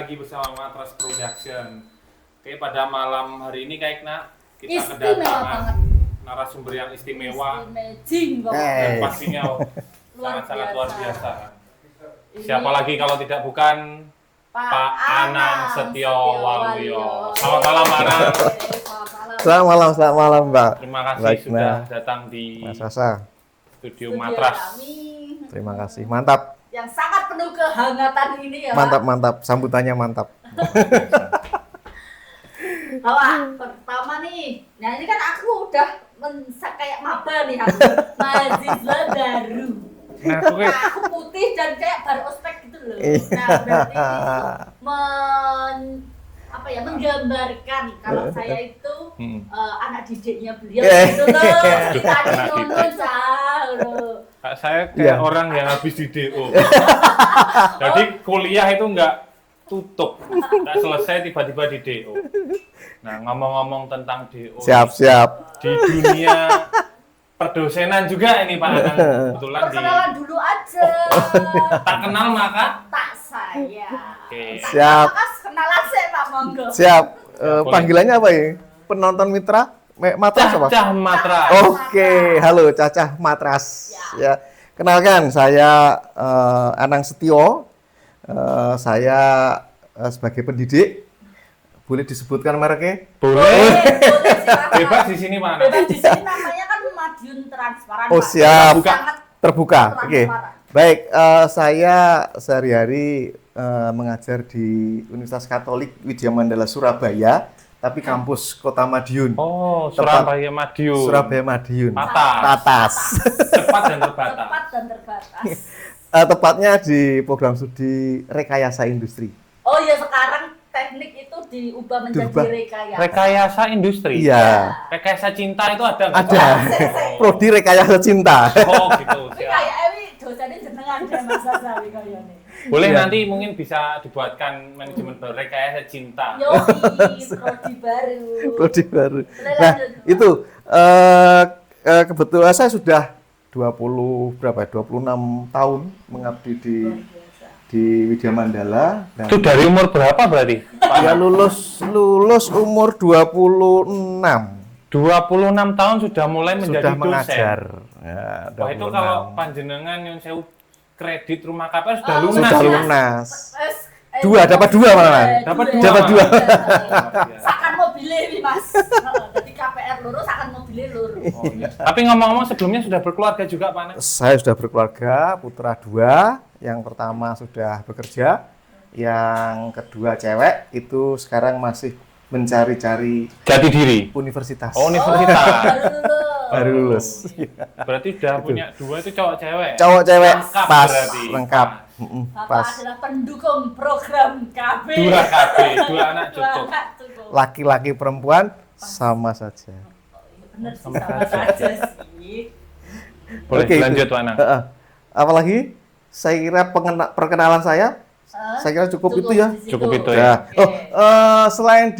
lagi bersama Matras Production. Oke, pada malam hari ini kita Istimewa kedatangan banget. narasumber yang istimewa Jing dan pastinya sangat-sangat luar biasa. Siapa lagi kalau tidak bukan Pak Anang Setiawaluyo. Selamat malam, Pak Anang. Selamat malam, Mbak. Terima kasih Baik, sudah Mbak. datang di Mas Sasa. studio Matras. Kami Terima kasih. Mantap. yang sangat penuh kehangatan ini ya. Mantap. Sambutannya mantap. Pak, pertama nih. Nah, ini kan aku udah kayak maba nih aku. Mahasiswa baru. Nah, Aku putih dan kayak baru ospek gitu loh. Nah, berarti menggambarkan kalau saya itu anak didiknya beliau gitu loh. Ditanya ngono loh. saya kayak orang yang habis di DO. Jadi kuliah itu nggak tutup, nggak selesai tiba-tiba di DO. Nah, ngomong-ngomong tentang DO, Siap. di dunia perdosenan juga ini Pak Anang. Kebetulan di Perkenalan dulu aja. tak kenal maka Tak saya. Oke. Siap. Maka kenalan saya Pak Monggo. Siap. boleh. Panggilannya apa ya? Penonton mitra? Matras apa? Cacah Matra. Oke, halo Cacah Matras. Ya. Kenalkan, saya Anang Setio. Saya sebagai pendidik. Boleh disebutkan mereknya? Boleh. Boleh silakan. Bebas di sini Pak Anang. Bebas di sini namanya kan Madiun Transparan. Oh, Pak. siap. Sangat Terbuka. Oke. transparan. Baik, saya sehari-hari mengajar di Universitas Katolik Widya Mandala Surabaya, tapi kampus Kota Madiun. Oh, Tepat. Surabaya Madiun. Surabaya Madiun. Patas. Patas. Cepat dan terbatas. Tepat dan terbatas. Tepatnya di program studi rekayasa industri. Oh ya, sekarang teknik itu diubah menjadi Diubah. rekayasa. Rekayasa industri. Iya, Rekayasa cinta itu ada nggak? ada. Prodi rekayasa cinta. Oh gitu. Ini Siap. kayak Ewi dosennya jenengan deh Mas Sasawi kayaknya. Boleh Iya. nanti mungkin bisa dibuatkan manajemen baru rekayasa cinta. Yoi, prodi baru. Prodi baru. Boleh Nah, lanjut. itu kebetulan saya sudah 26 tahun mengabdi Luar biasa. di Widya Mandala. Dan Itu dari umur berapa berarti? ya lulus umur 26. 26 tahun sudah mulai menjadi Sudah dosen. mengajar. Ya, Wah itu 26. kalau panjenengan yang saya kredit rumah KPR sudah Oh, lunas. sudah ya? lunas. Eh, Dapat dua malahan. Dapat Dapat dua. Sakan mobilnya nih Mas. Jadi KPR lurus, sakan mobilnya lurus. Oh, iya. Tapi ngomong-ngomong sebelumnya sudah berkeluarga juga Pak Anang? Saya sudah berkeluarga, putra 2. Yang pertama sudah bekerja, yang kedua cewek, itu sekarang masih mencari-cari Jati diri. universitas. Oh, universitas. Baru lulus. Baru lulus. Berarti udah punya 2 itu cowok cewek. Cowok cewek Lengkap pas, berarti. lengkap. Bapak Pas. adalah pendukung program KB. 2 KB, 2 anak cukup. cukup. Laki-laki perempuan sama saja. Bener sih, sama saja sih. Boleh Oke, itu. lanjut Pak Anang. Apalagi saya kira perkenalan saya kira cukup itu ya. di situ. Cukup itu Ya. ya. Oke. Selain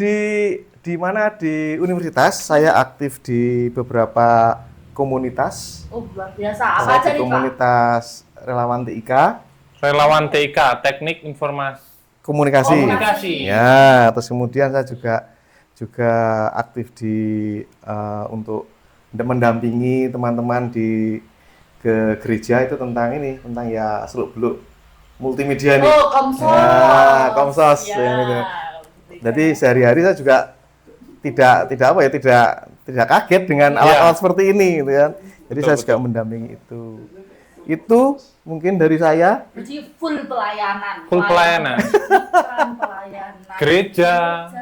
di mana di universitas, saya aktif di beberapa komunitas. Oh, luar biasa. Apa Saya aja di nih, Pak? komunitas relawan TIK, Relawan TIK, Teknik Informasi komunikasi. Komunikasi. Ya, terus kemudian saya juga aktif di untuk mendampingi teman-teman ke gereja itu tentang ya seluk-beluk multimedia nih. Oh, Komsos. Ya, Komsos, Ya. yang itu. Jadi sehari-hari saya juga tidak kaget dengan alat-alat seperti ini gitu kan. Jadi saya juga mendampingi itu. Itu mungkin dari saya. Jadi full pelayanan. Full pelayanan. Pelayanan. Gereja.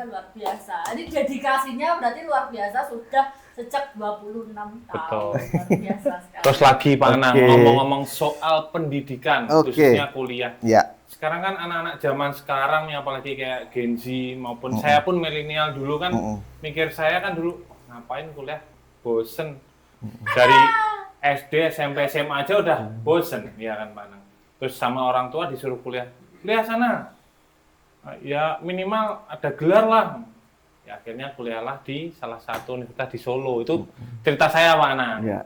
Luar biasa. Ini dedikasinya berarti luar biasa sudah sejak 26 tahun. Betul. Luar biasa sekali. Terus lagi Pak Anang, Oke. ngomong-ngomong soal pendidikan, Oke. khususnya kuliah. Ya, Sekarang kan anak-anak zaman sekarang nih, apalagi kayak Gen Z maupun saya pun milenial dulu kan, mikir saya kan dulu, ngapain kuliah? Bosen. Dari SD, SMP, SMA aja udah bosen, ya kan Pak Anang. Terus sama orang tua disuruh kuliah sana. Ya minimal ada gelar lah. Ya akhirnya kuliahlah di salah satu universitas di Solo. Itu cerita saya Pak Anang. ya.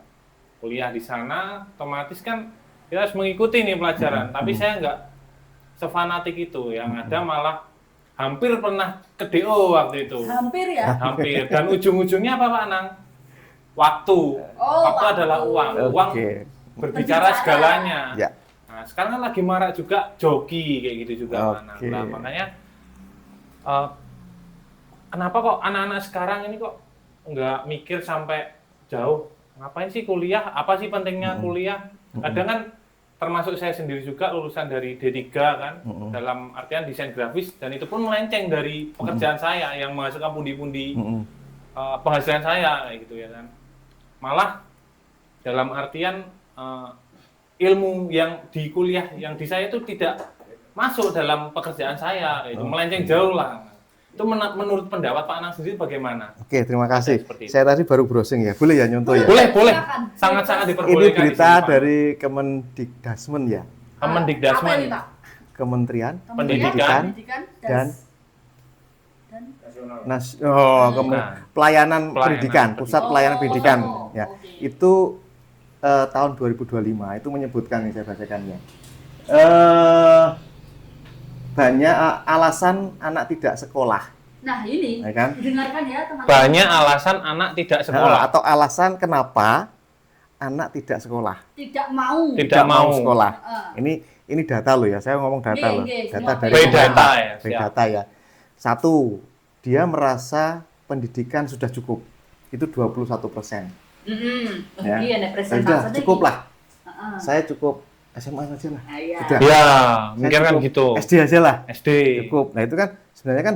Kuliah di sana, otomatis kan kita harus mengikuti nih pelajaran. Tapi saya nggak sefanatik itu. Yang ada malah hampir pernah ke DO waktu itu. Hampir ya. Hampir. Dan ujung-ujungnya apa Pak Anang? Waktu. Waktu adalah uang. Uang berbicara segalanya. Ya. Nah, sekarang kan lagi marak juga joki kayak gitu juga Pak Anang. Nah, makanya kenapa kok anak-anak sekarang ini kok nggak mikir sampai jauh? Ngapain sih kuliah? Apa sih pentingnya kuliah? Kadang kan termasuk saya sendiri juga lulusan dari D3 kan, dalam artian desain grafis, dan itu pun melenceng dari pekerjaan saya yang menghasilkan pundi-pundi penghasilan saya kayak gitu ya kan. Malah dalam artian ilmu yang di kuliah yang di saya itu tidak masuk dalam pekerjaan saya, itu melenceng jauh lah. Itu menurut pendapat Pak Anang sendiri bagaimana? Oke, terima kasih. Saya tadi baru browsing ya, boleh ya nyontoh ya? Boleh. Sangat-sangat diperbolehkan. Ini berita dari Kemendikdasmen ya? Kemendikdasmen. Kementerian Pendidikan dan Pelayanan Pendidikan, Pusat Pelayanan Pendidikan. Ya, itu tahun 2025 itu menyebutkan, nih saya bacakan ya. Banyak alasan anak tidak sekolah. Nah ini, ya kan? dengarkan ya teman-teman. Banyak alasan anak tidak sekolah. Atau alasan kenapa anak tidak sekolah. Tidak mau Sekolah. Ini data loh ya, saya ngomong data loh. Data dari data ya. Satu, dia merasa pendidikan sudah cukup. Itu 21%. Iya, sudah cukup lah. Saya cukup SMA aja lah. Sudah. Ya, mikir kan gitu. SD aja lah. SD. Cukup. Nah itu kan sebenarnya kan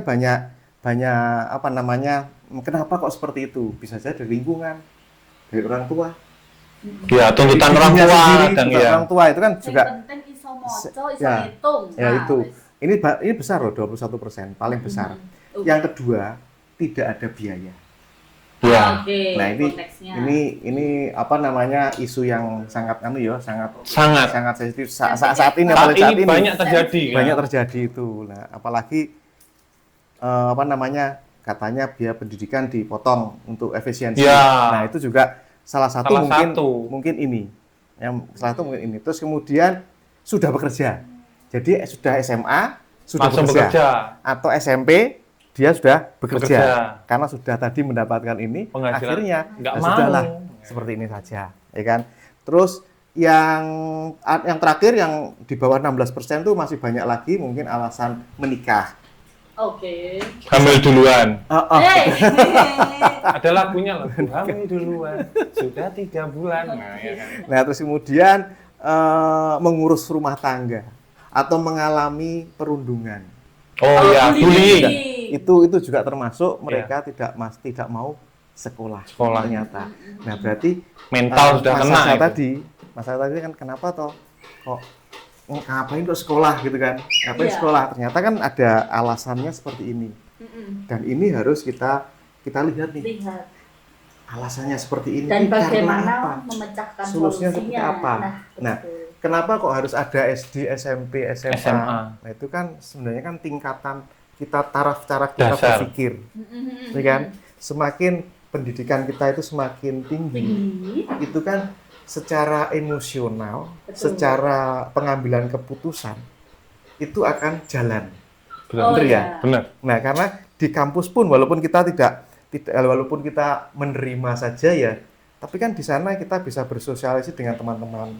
banyak apa namanya, kenapa kok seperti itu? Bisa saja dari lingkungan, dari orang tua. Ya, tuntutan orang tua dan ya. Orang tua itu kan juga. Penting iso moco, iso hitung. Ya itu. Ini besar loh, 21%, paling besar. Yang kedua, tidak ada biaya. Ya. Nah ini apa namanya, isu yang sangat sangat sensitif saat ini banyak terjadi. Banyak terjadi itu. Nah, apalagi apa namanya, katanya biaya pendidikan dipotong untuk efisiensi. Ya. Nah itu juga salah satu mungkin ini. Yang salah satu mungkin ini. Terus kemudian sudah bekerja. Jadi sudah SMA sudah bekerja. Atau SMP dia sudah bekerja. Karena sudah tadi mendapatkan ini, akhirnya sudahlah seperti ini saja, ya kan? Terus yang terakhir yang di bawah 16% itu masih banyak lagi mungkin alasan menikah. Oke. Hamil duluan. Ada lagunya loh. Hamil duluan. Sudah 3 bulan. Nah, ya kan? Nah, terus kemudian mengurus rumah tangga atau mengalami perundungan. Oh ya, bullying. Itu juga termasuk mereka tidak mau sekolah ternyata. Nah, berarti mental sudah kena. Masalah tadi kan kenapa kok ngapain kok sekolah gitu kan? Ngapain sekolah? Ternyata kan ada alasannya seperti ini. Dan ini harus kita lihat nih. Alasannya seperti ini. Dan bagaimana memecahkan solusinya seperti apa? Nah, kenapa kok harus ada SD, SMP, SMA? Nah, itu kan sebenarnya kan tingkatan cara kita berpikir. Ya kan? Semakin pendidikan kita itu semakin tinggi, itu kan secara emosional, secara pengambilan keputusan itu akan jalan. Benar ya? Benar. Nah, karena di kampus pun walaupun kita walaupun kita menerima saja ya, tapi kan di sana kita bisa bersosialisasi dengan teman-teman.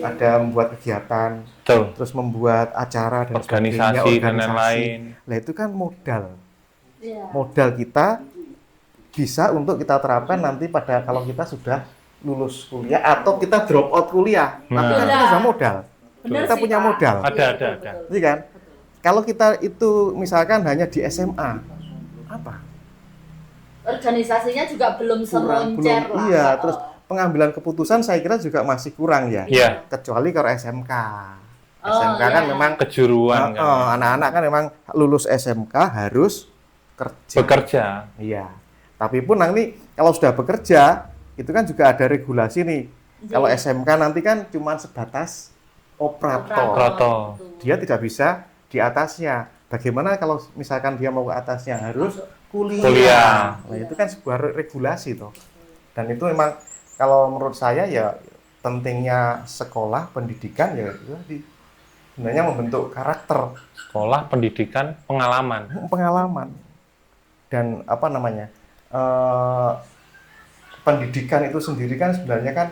Ada membuat kegiatan, terus membuat acara dan organisasi dan lain-lain. Nah, itu kan modal. Modal kita bisa untuk kita terapkan nanti pada kalau kita sudah lulus kuliah atau kita drop out kuliah. Tapi kan kita bisa modal. Kita punya modal. Ada. Iya kan? Kalau kita itu misalkan hanya di SMA, apa? Organisasinya juga belum semoncer lah. Iya, terus pengambilan keputusan saya kira juga masih kurang ya. Iya. Kecuali kalau SMK. SMK kan memang kejuruan kan. Anak-anak kan memang lulus SMK harus bekerja. Iya. Tapi pun nanti kalau sudah bekerja, itu kan juga ada regulasi nih. Kalau SMK nanti kan cuma sebatas operator. Dia tidak bisa di atasnya. Bagaimana kalau misalkan dia mau ke atasnya harus kuliah. Nah, itu kan sebuah regulasi toh. Dan itu memang kalau menurut saya ya pentingnya sekolah pendidikan ya itu sebenarnya membentuk karakter, sekolah, pendidikan, pengalaman. Dan apa namanya, pendidikan itu sendiri kan sebenarnya kan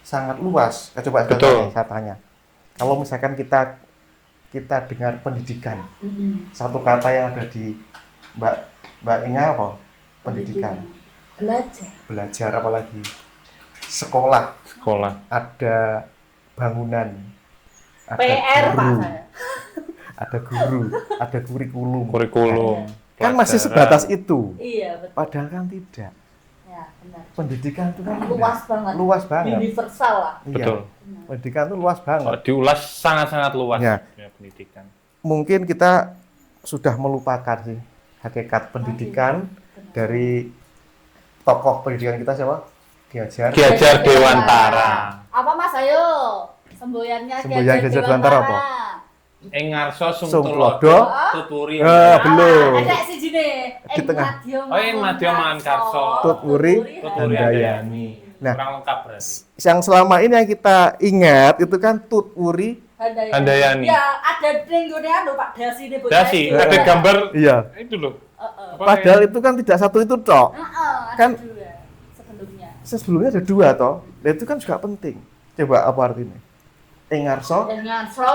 sangat luas. Coba saya tanya, kalau misalkan kita dengar pendidikan, satu kata yang ada di Mbak Inga apa? Pendidikan. Belajar apalagi? Sekolah. Ada bangunan. Ada PR guru, Pak saya. ada guru, ada kurikulum. Kan pelajaran. masih sebatas itu. Iya, betul. Padahal kan tidak. Ya, benar. Pendidikan itu kan Luas banget. banget. Universal lah. Betul. Iya. Pendidikan itu luas banget. Kalau diulas sangat-sangat luas Ya. pendidikan. Mungkin kita sudah melupakan sih hakikat pendidikan dari tokoh pendidikan kita siapa? Ki Hajar Dewantara. Apa Mas, ayo semboyannya Ki Semboyan Ki Hajar Dewantara apa? Engarso Sungtulodo Tuturi. belum. Ada si jine. Di tengah. Ing Madya Mangarso. Tuturi Tuturi Handayani. Nah, kurang lengkap berarti. yang selama ini yang kita ingat itu kan Tuturi Handayani. Ya, ada denggonya anu Pak Dasi ini. Dasi, ada gambar iya. itu loh. Apa Padahal itu kan tidak satu itu toh. Kan sebelumnya ada dua toh. Dan itu kan juga penting. Coba apa artinya? Engarso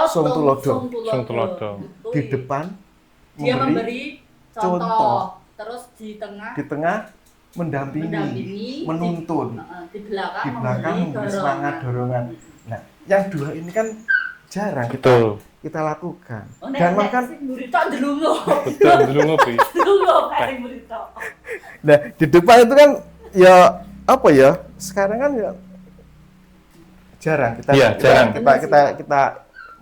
Sungtulodo. Di depan dia memberi contoh. contoh. Terus di tengah mendampingi, menuntun. Di belakang memberi semangat dorongan. Nah, yang dua ini kan jarang kita lakukan. Dan makan Burito delungo. Betul, delungo Pi. Delungo kayak burito. Nah, di depan itu kan ya apa ya? Sekarang kan ya jarang kita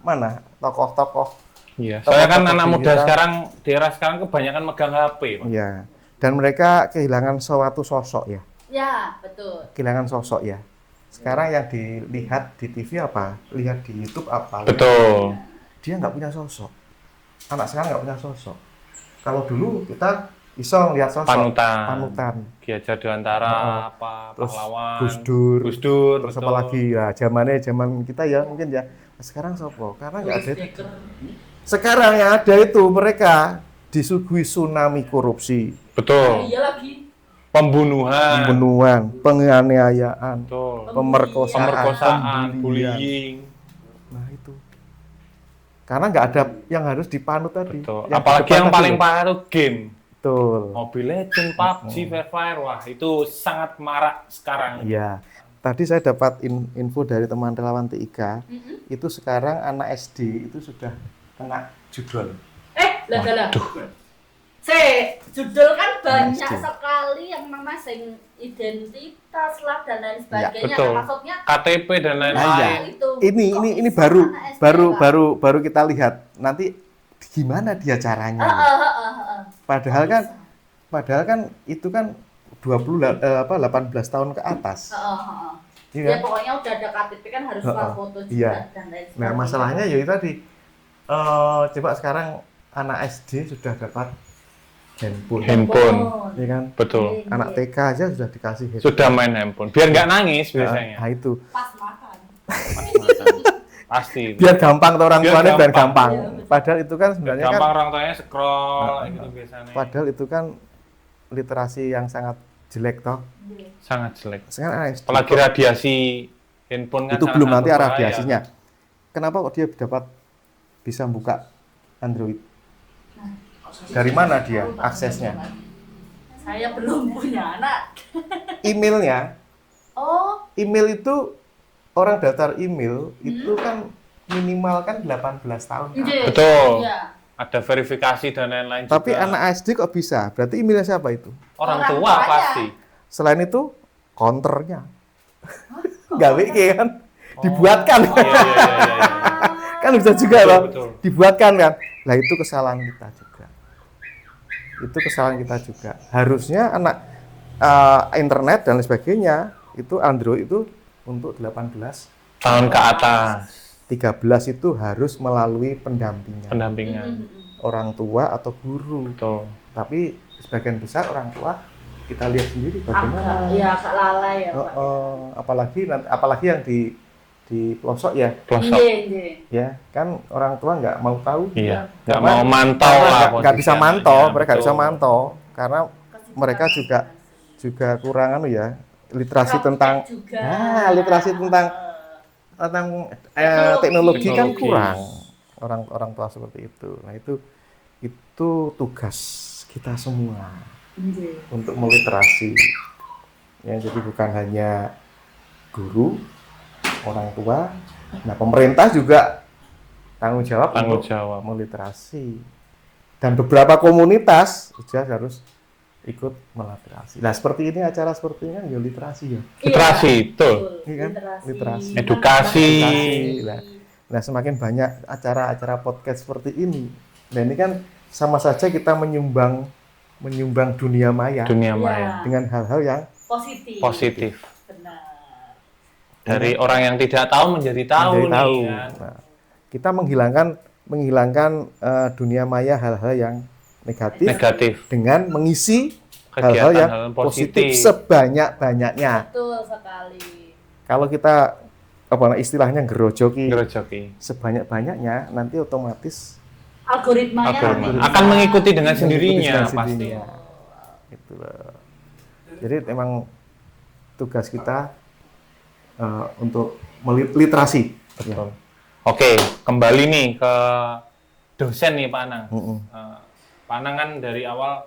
mana tokoh-tokoh. Iya. Soalnya kan anak muda sekarang di era sekarang kebanyakan megang HP, Pak. Iya. Dan mereka kehilangan suatu sosok ya. Ya, betul. Kehilangan sosok ya. Sekarang yang dilihat di TV apa? Lihat di YouTube apa? Betul. Dia nggak punya sosok. Anak sekarang nggak punya sosok. Kalau dulu kita bisa lihat sosok panutan. Ki Hajar Dewantara, apa Terus pahlawan, Gus Dur, terus apa lagi ya zaman kita ya mungkin ya. Sekarang sopo? Karena nggak ada. Sekarang yang ada itu mereka disuguhi tsunami korupsi. Betul. Iya lagi. Pembunuhan, penganiayaan, betul. pemerkosaan, bullying. Nah itu. Karena nggak ada yang harus dipanut tadi. Betul. Yang Apalagi yang paling parah itu game. Betul. Mobile Legends, PUBG, Free Fire, wah itu sangat marak sekarang. Iya. Tadi saya dapat info dari teman relawan TIK, itu sekarang anak SD itu sudah kena judul. Lah. Judul kan banyak sekali yang namanya sing identitas lah dan lain sebagainya. Ya, betul. Maksudnya KTP dan lain-lain. Ini baru kita lihat. Nanti gimana dia caranya? Padahal kan itu kan 18 tahun ke atas. Ya pokoknya udah ada KTP kan harus foto juga dan lain sebagainya. Nah, masalahnya ya itu tadi. Coba sekarang anak SD sudah dapat handphone. Ya kan? Betul. Anak TK aja sudah dikasih handphone. Sudah main handphone. Biar nggak nangis biasanya. Nah, itu. Pas makan. Pasti. Biar gampang tuh orang tuanya biar gampang. Ya, Padahal itu kan sebenarnya gampang kan orang tuanya scroll gitu biasanya. padahal itu kan literasi yang sangat jelek toh. Sangat jelek. Sekarang anak SD Apalagi radiasi handphone kan itu belum sangat nanti berbahaya. radiasinya. Kenapa kok dia bisa buka Android? Dari mana dia aksesnya? Saya belum punya anak. Emailnya, Oh, email itu orang daftar email itu kan minimal kan 18 tahun. Kan? Betul. Iya. Ada verifikasi dan lain-lain Tapi juga. anak SD kok bisa? Berarti emailnya siapa itu? Orang Orang tua tuanya. pasti. Selain itu, counternya. Nggak bikin kan? Dibuatkan. Iya. Kan bisa juga Betul, loh. betul. Dibuatkan kan? Lah itu kesalahan kita juga. Itu kesalahan kita juga. Harusnya anak internet dan lain sebagainya itu Android itu untuk 18 Tahun ke atas 13 itu harus melalui pendampingan pendampingan. orang tua atau guru. Betul. Tapi sebagian besar orang tua kita lihat sendiri bagaimana. Agak lalai ya, Pak. Apalagi yang di di pelosok ya. Pelosok. Ya, kan orang tua nggak mau tahu. Iya. Nggak mau mantau lah. Nggak bisa mantau, Ya, mereka nggak bisa betul. mantau karena mereka juga kurang literasi tentang literasi tentang teknologi kan kurang. Orang tua seperti itu. Nah, itu tugas kita semua untuk meliterasi. Ya, jadi bukan hanya guru, orang tua, nah pemerintah juga tanggung jawab untuk meliterasi. Dan beberapa komunitas juga harus ikut meliterasi. Nah, seperti ini, acara seperti ini kan ya literasi ya. Literasi, betul. Ini kan literasi. Edukasi. Nah, semakin banyak acara-acara podcast seperti ini. Nah, ini kan sama saja kita menyumbang dunia maya. Dengan hal-hal yang positif. Benar. Dari orang yang tidak tahu menjadi tahu nih kan. Nah, kita menghilangkan dunia maya hal-hal yang negatif dengan mengisi hal-hal yang positif sebanyak-banyaknya. Betul sekali. Kalau kita istilahnya gerojoki sebanyak-banyaknya, nanti otomatis algoritmanya akan mengikuti dengan sendirinya pasti. Gitu loh. Jadi memang tugas kita untuk literasi. Betul. Oke, kembali nih ke dosen nih Pak Anang. Pak Anang kan dari awal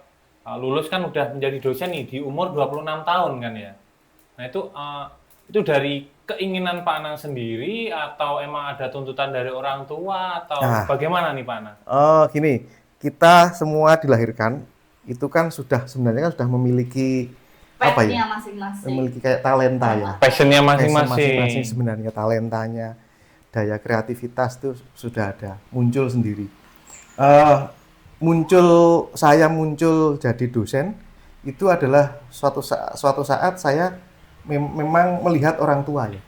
lulus kan udah menjadi dosen nih di umur 26 tahun kan ya. Nah itu dari keinginan Pak Anang sendiri atau emang ada tuntutan dari orang tua atau bagaimana nih Pak Anang? Gini, kita semua dilahirkan itu kan sebenarnya sudah memiliki memiliki kayak talenta ya. Passionnya masing-masing sebenarnya, talentanya, daya kreativitas itu sudah ada, muncul sendiri. Saya muncul jadi dosen itu adalah suatu saat saya memang melihat orang tua ya.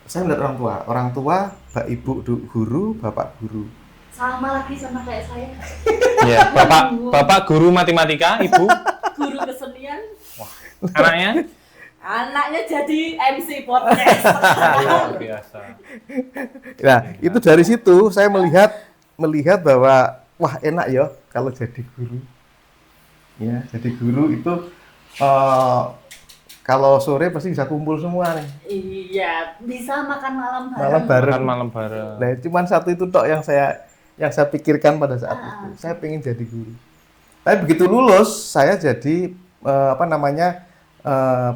Saya melihat orang tua, ibu guru, bapak guru. Sama kayak saya. Ya, bapak guru matematika, ibu guru kesenian. Wah, anaknya? Anaknya jadi MC podcast. Luar biasa. Nah, itu dari situ saya melihat bahwa wah enak ya kalau jadi guru. Ya, jadi guru itu kalau sore pasti bisa kumpul semua nih. Iya, bisa makan malam bareng. Nah, cuman satu itu tok yang saya pikirkan pada saat itu. Saya pengen jadi guru. Tapi begitu lulus, saya jadi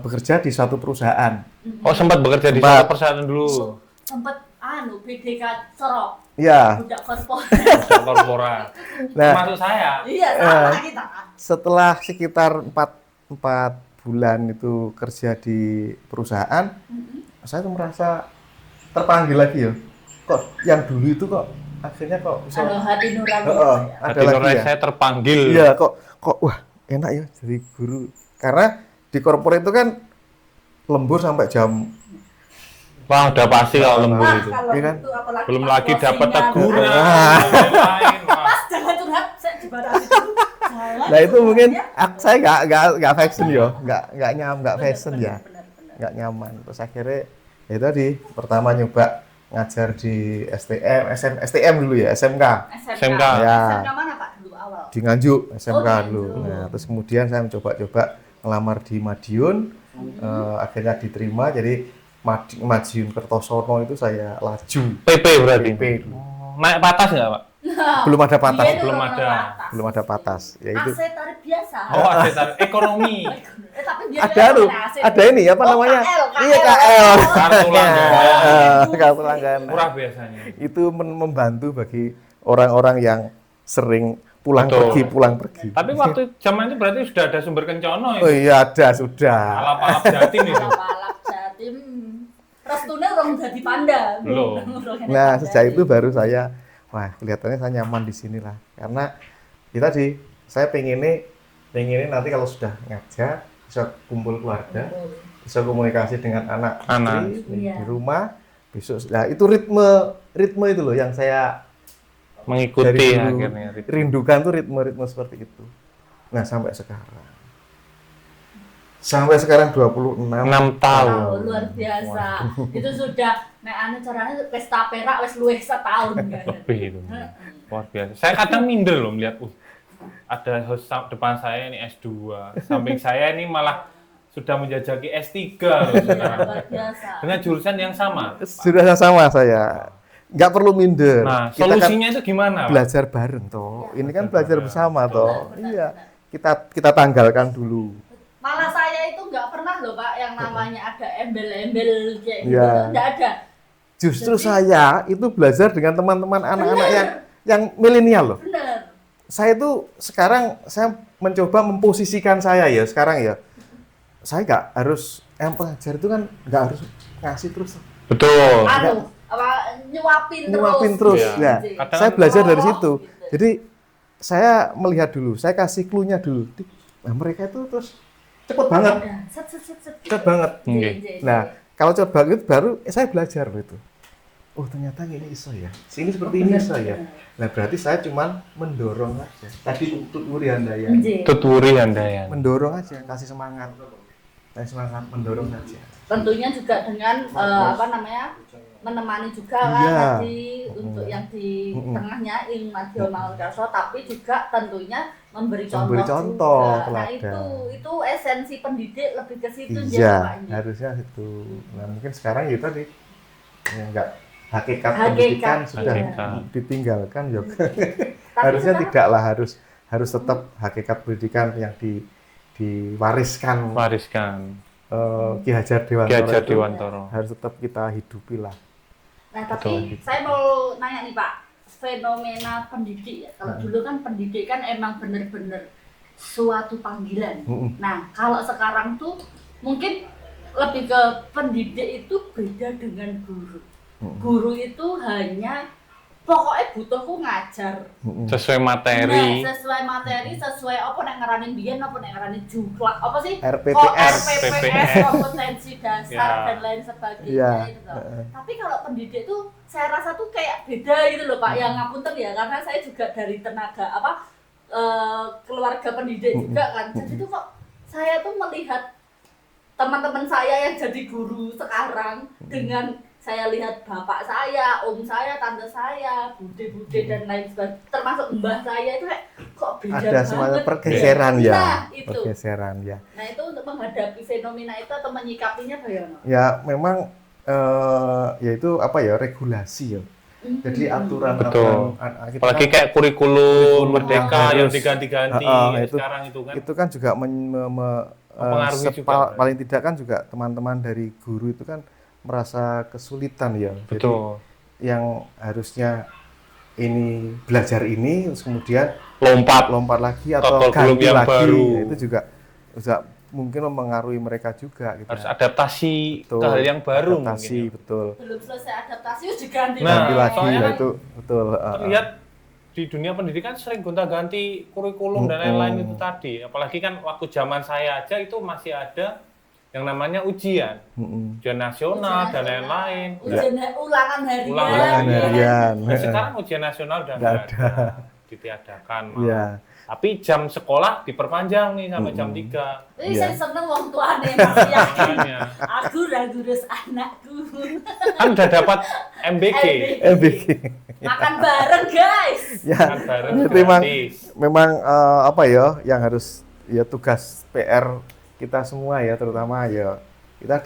bekerja di suatu perusahaan. Oh, sempat bekerja di suatu perusahaan dulu. Sempat BDK Sorok. Iya. Budak korporat. Nah, termasuk saya. Iya, sama kita. Setelah sekitar 4 bulan itu kerja di perusahaan, saya tuh merasa terpanggil lagi ya. Kok yang dulu itu kok akhirnya kok bisa hati nurani. Hati nurani saya terpanggil. Iya, kok wah enak ya jadi guru. Karena di korporat itu kan lembur sampai jam. Wah, udah pasti kalau lembur itu. Kalau kan? itu apalagi belum lagi dapat teguran. Mas jangan curhat, saya dibatasi dulu. Nah, itu mungkin saya nggak fashion ya, nggak fashion ya. Nggak nyaman. Terus akhirnya ya tadi pertama nyoba ngajar di STM dulu ya, SMK. SMK. Ya. SMK mana Pak dulu awal? Di Nganjuk, SMK dulu. Nganjuk. Nah, terus kemudian saya mencoba ngelamar di Madiun, akhirnya diterima. Jadi Madiun Kertosono itu saya laju. PP berarti. PP dulu. Naik patas nggak Pak? Belum ada patas. Iya, Belum ada patas. Ya itu. AC tarif biasa. Oh, AC tarif ekonomi. Tapi dia ada ini apa namanya? KL. Iya, KL. Kartu langganan. Kartu langganan. Murah biasanya. Itu membantu bagi orang-orang yang sering pulang pergi. Tapi waktu zaman itu berarti sudah ada sumber kencono ya? Oh iya, ada, sudah. Alap-alap Jatim itu. Alap Jatim. Restune orang jadi panda. Belum. Nah, sejak itu baru saya kelihatannya saya nyaman di sini lah. Karena saya pengen nanti kalau sudah ngajar bisa kumpul keluarga, bisa komunikasi dengan anak di rumah. Besok, itu ritme itu loh yang saya mengikuti akhirnya. Rindukan tuh ritme seperti itu. Nah, sampai sekarang. Sampai sekarang 26 tahun. Luar biasa. Itu sudah nek caranya pesta perak wis luwih setahun kan. Lebih itu. Luar biasa. Saya kadang minder loh melihat ada host depan saya ini S2, samping saya ini malah sudah menjajaki S3 loh sekarang. Luar biasa. Dengan jurusan yang sama. Sudah sama saya. Nggak perlu minder. Nah, Kita solusinya itu gimana, Pak? belajar bareng toh. Ini kan belajar bersama toh. Iya. Kita tanggalkan dulu. Malah saya itu nggak pernah loh Pak yang namanya ada embel-embel kayak gitu. Iya. Nggak ada. Justru saya itu belajar dengan teman-teman anak-anak yang milenial loh. Bener. Saya itu sekarang saya mencoba memposisikan saya ya sekarang ya. Saya nggak harus yang pengajar itu kan nggak harus ngasih terus. Betul. Nyuapin terus. Ya. Saya belajar dari situ. Jadi saya melihat dulu, saya kasih clue-nya dulu. Nah, mereka itu terus cepet banget. Cepet banget. Nah, kalau cepet banget baru saya belajar itu. Oh, ternyata ini iso ya. Sini seperti ini iso ya. Nah, berarti saya cuma mendorong aja. Tadi tuturi handayani. Tuturi handayani. Mendorong aja, kasih semangat. Kasih semangat, mendorong aja. Tentunya juga dengan menemani juga kan tadi untuk yang di tengahnya Ing Madya Mangunkarso, tapi juga tentunya memberi contoh juga. Nah itu esensi pendidik lebih ke situ Pak. Harusnya itu. Nah mungkin sekarang ya tadi enggak hakikat pendidikan sudah ditinggalkan ya. Harusnya tidaklah harus tetap hakikat pendidikan yang diwariskan. Ki Hajar Dewantara harus tetap kita hidupi lah. Nah tapi saya mau nanya nih Pak, fenomena pendidik ya. Kalau dulu kan pendidik kan emang bener-bener suatu panggilan. Nah kalau sekarang tuh mungkin lebih ke pendidik itu beda dengan guru. Guru itu hanya pokoknya butuhku ngajar sesuai materi. Nah, sesuai apa yang ngaranin biyen apa yang ngaranin juklak apa sih RPPS kompetensi dasar dan lain sebagainya itu loh. Tapi kalau pendidik tuh saya rasa tuh kayak beda gitu loh Pak. Yang ngapunten ya karena saya juga dari tenaga keluarga pendidik juga kan. Jadi tuh kok saya tuh melihat teman-teman saya yang jadi guru sekarang dengan saya lihat bapak saya, om saya, tante saya, bude-bude dan lain sebagainya, termasuk mbah saya itu kayak kok beda banget. Ada semacam pergeseran ya. Nah, itu. Pergeseran ya. Nah itu untuk menghadapi fenomena itu atau menyikapinya bagaimana? Ya memang yaitu regulasi ya. Jadi aturan-aturan. Apalagi kayak kurikulum Merdeka yang diganti-ganti sekarang itu kan. Itu kan juga mempengaruhi juga. Paling tidak kan juga teman-teman dari guru itu kan merasa kesulitan ya. Betul. Jadi, yang harusnya ini belajar ini terus kemudian lompat lagi atau ganti lagi baru. Ya, itu juga mungkin mempengaruhi mereka juga gitu. Harus adaptasi ke hal yang baru mungkin. Betul. Belum selesai adaptasi udah ganti lagi ya itu betul. Terlihat di dunia pendidikan sering gonta-ganti kurikulum dan lain-lain itu tadi. Apalagi kan waktu zaman saya aja itu masih ada yang namanya ujian nasional dan lain-lain. Ulangan harian. Nah, sekarang ujian nasional udah nggak ada, ditiadakan. Ya. Tapi jam sekolah diperpanjang nih sampai jam 3. Ini saya seneng wong tuane masih yakin. Aku udah gurus anakku. Kan udah dapat MBK. Makan bareng guys. Ya. Makan bareng. Memang yang harus tugas PR kita semua ya, terutama ya kita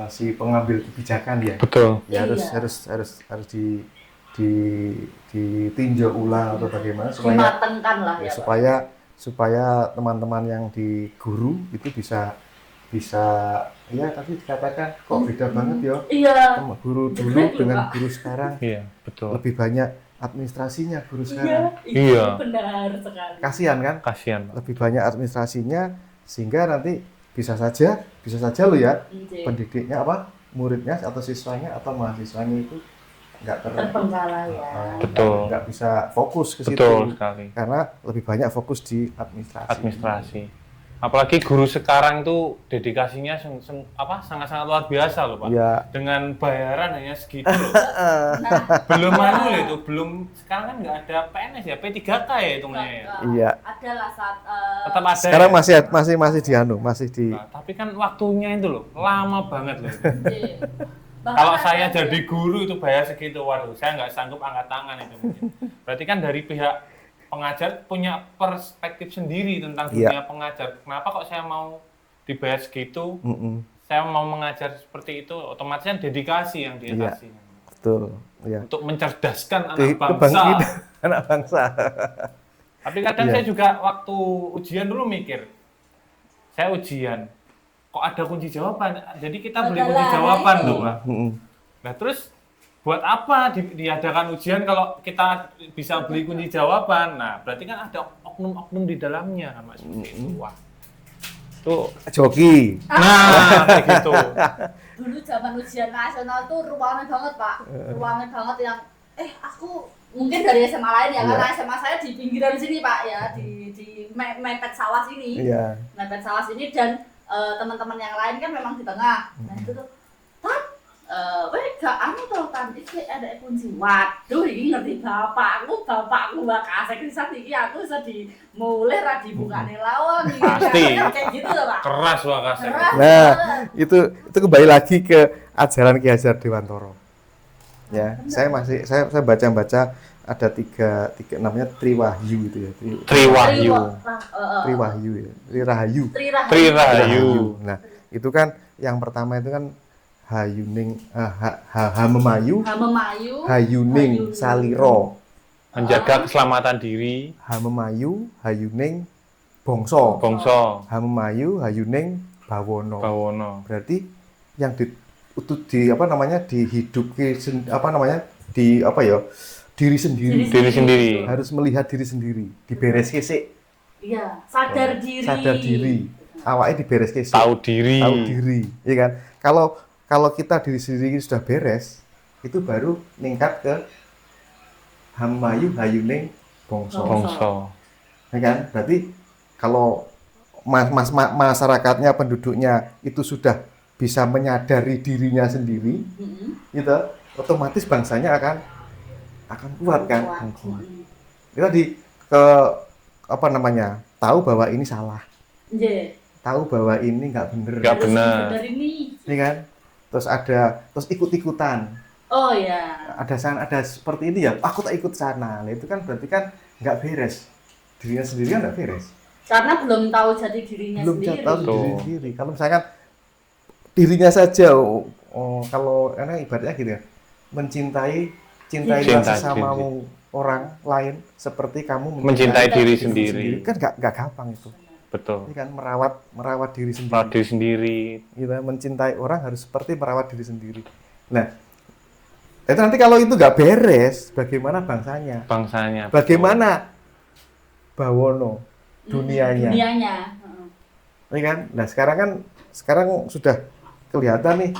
si pengambil kebijakan ya. Betul. Ya harus ditinjau ulang atau bagaimana supaya teman-teman yang di guru itu bisa ya tadi dikatakan kok beda banget ya. Iya. Guru dulu dengan guru sekarang. Iya, betul. Lebih banyak administrasinya guru sekarang. Iya. Benar sekali. Kasihan kan? Kasihan. Lebih banyak administrasinya sehingga nanti bisa saja loh ya pendidiknya muridnya atau siswanya atau mahasiswanya itu nggak terbengkalai ya. Betul. Nggak bisa fokus ke situ. Betul sekali. Karena lebih banyak fokus di administrasi. Apalagi guru sekarang tuh dedikasinya sangat-sangat luar biasa loh Pak. Ya. Dengan bayaran hanya segitu loh. Belum loh itu, belum sekarang kan nggak ada PNS ya, P3K ya hitungnya ya. Iya. Ada lah saat Tetap ada. Sekarang ya? masih di. Nah, tapi kan waktunya itu loh, lama banget loh. Iya. Kalau saya jadi guru itu bayar segitu, waduh, saya nggak sanggup angkat tangan itu mungkin. Berarti kan dari pihak pengajar punya perspektif sendiri tentang dunia pengajar. Kenapa kok saya mau dibayar segitu? Saya mau mengajar seperti itu, otomatis kan dedikasi yang dia kasih. Betul. Ya. Untuk mencerdaskan anak bangsa. Anak bangsa. Tapi kadang saya juga waktu ujian dulu mikir, saya ujian, kok ada kunci jawaban? Jadi kita beli kunci jawaban tuh, Pak. Nah terus buat apa diadakan ujian kalau kita bisa beli kunci jawaban? Nah, berarti kan ada oknum-oknum di dalamnya, Mas. Wah. Tuh joki. Nah, kayak gitu. Dulu zaman ujian nasional tuh ruangan banget, Pak. Ruangan banget yang aku mungkin dari SMA lain ya, karena SMA saya di pinggiran sini, Pak ya, di mepet sawah sini. Mepet sawah sini dan teman-teman yang lain kan memang di tengah. Nah, itu tuh gak anu tau kan, iki ada kunci. Waduh, ini ngerti bapakku gak kasih kisah iki aku bisa dimulai ra dibukane lawang iki. Pasti. Kayak gitu loh, Pak. Keras Wak kasih. Nah, itu kembali lagi ke ajaran Ki Hajar Dewantara. Ya, saya baca ada tiga namanya Triwahyu itu ya. Triwahyu ya. Trirahayu. Nah, itu kan yang pertama itu kan Hayuning Hamemayu Hayuning Saliro, menjaga keselamatan diri. Hamemayu Hayuning Bongso Hamemayu Hayuning Bawono. Berarti yang diri sendiri harus melihat diri sendiri, diberes kesik. Iya, sadar diri. Awake diberes kesik. Tahu diri, ya kan? Kalau kita diri sendiri sudah beres, itu baru meningkat ke Hamayu Hayuning Bongso. Ya kan? Berarti kalau masyarakatnya, penduduknya itu sudah bisa menyadari dirinya sendiri, gitu, otomatis bangsanya akan kuat kan? Kita tahu bahwa ini salah. Tahu bahwa ini nggak benar. Ini kan? Terus ikut-ikutan. Oh ya. Ada seperti ini ya, aku tak ikut sana. Nah, itu kan berarti kan nggak beres. Dirinya sendiri kan nggak beres. Karena belum tahu jati dirinya sendiri. Belum tahu diri sendiri. Kalau misalkan dirinya saja, kalau ibaratnya gitu ya, cintailah sesamamu orang lain seperti kamu mencintai diri sendiri. Kan nggak gampang itu. Betul. Ini kan merawat diri sendiri. Merawat diri sendiri. Kita mencintai orang harus seperti merawat diri sendiri. Nah, itu nanti kalau itu nggak beres, bagaimana bangsanya? Bagaimana Bawono dunianya? Ini kan. Nah, sekarang sudah kelihatan nih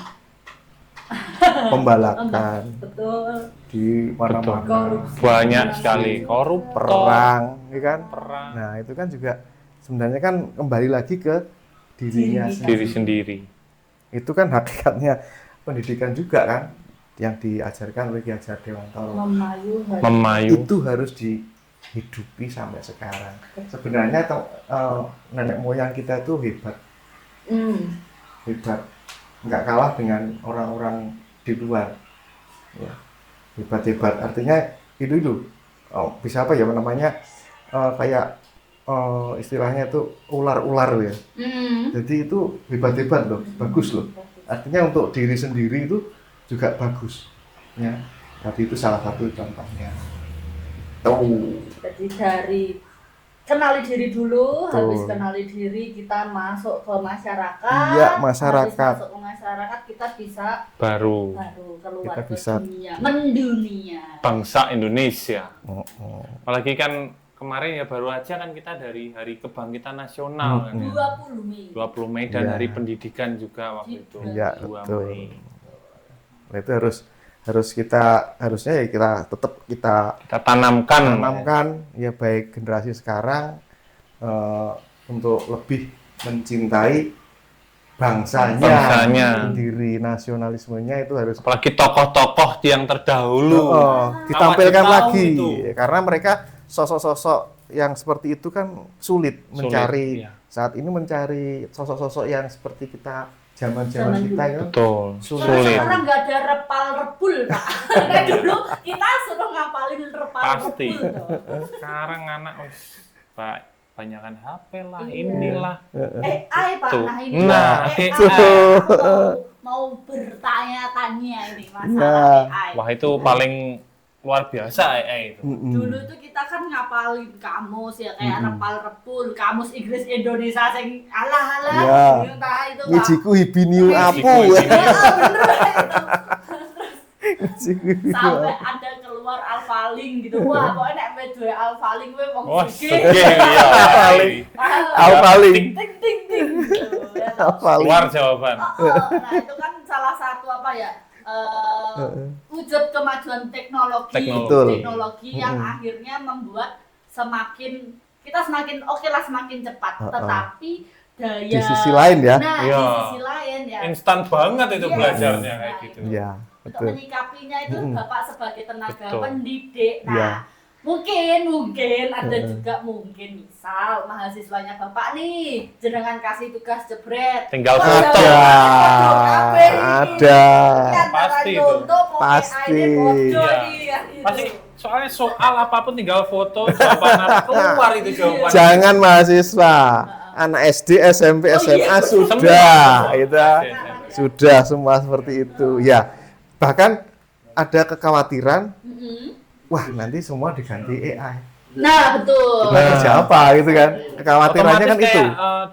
pembalakan. Betul. Di mana-mana. Banyak sekali koruptor, perang, ya kan? Perang. Nah, itu kan juga sebenarnya kan kembali lagi ke diri sendiri. Itu kan hakikatnya pendidikan juga kan, yang diajarkan oleh Ki Hajar Dewantara. Memayu. Itu harus dihidupi sampai sekarang. Sebenarnya nenek moyang kita itu hebat. Hebat. Nggak kalah dengan orang-orang di luar. Ya. Hebat. Artinya itu bisa apa ya namanya, kayak istilahnya itu ular-ular ya. Jadi itu hebat-hebat loh, bagus loh. Artinya untuk diri sendiri itu juga bagus. Ya. Jadi itu salah satu contohnya. Jadi dari kenali diri dulu, habis kenali diri kita masuk ke masyarakat. Iya, masyarakat. Habis masuk ke masyarakat kita bisa baru keluar kita ke bisa mendunia. Bangsa Indonesia. Apalagi kan kemarin ya baru aja kan kita dari Hari Kebangkitan Nasional kan ya. 20 Mei dan Hari Pendidikan juga waktu itu. Iya, 2 betul. Mei. Nah, itu harusnya ya kita tanamkan ya, baik generasi sekarang untuk lebih mencintai bangsanya sendiri, nasionalismenya itu harus. Apalagi tokoh-tokoh yang terdahulu ditampilkan lagi, karena mereka sosok-sosok yang seperti itu kan sulit mencari. Saat ini mencari sosok-sosok yang seperti kita zaman-zaman kita kan sulit. Sekarang nggak ada repal-repul, Pak. Karena dulu kita suruh ngapalin repal-repul. Sekarang anak Pak banyakan HP lah, inilah. AI, Pak. Nah ini AI. Mau bertanya-tanya ini masalah AI. Wah, itu paling luar biasa AI itu. Dulu tuh kita kan ngapalin kamus ya, kayak repal-repul, kamus Inggris Indonesia sing alah-alah itu Pak. Ngijiku hibiniu apu. Sampai ada keluar alfaling gitu. Wah, pokoknya nek duwe alfaling kowe wong sugih. Alfaling. Ting ting ting. Keluar jawaban. Nah, itu kan salah satu apa ya? Wujud kemajuan teknologi yang akhirnya membuat kita semakin semakin cepat, tetapi daya di sisi lain ya. Nah, di sisi lain ya. Instan banget itu belajarnya kayak gitu. Iya, untuk menyikapinya itu Bapak sebagai tenaga pendidik. Nah, mungkin ada juga misal mahasiswanya Bapak nih jenengan kasih tugas jebret tinggal foto ada pasti soalnya soal apapun tinggal foto jawaban keluar itu jawaban. Jangan mahasiswa, anak SD, SMP, SMA sudah semua seperti itu ya. Bahkan ada kekhawatiran wah nanti semua diganti AI. Nah betul. Kita kerja apa gitu kan? Kekhawatirannya kan itu.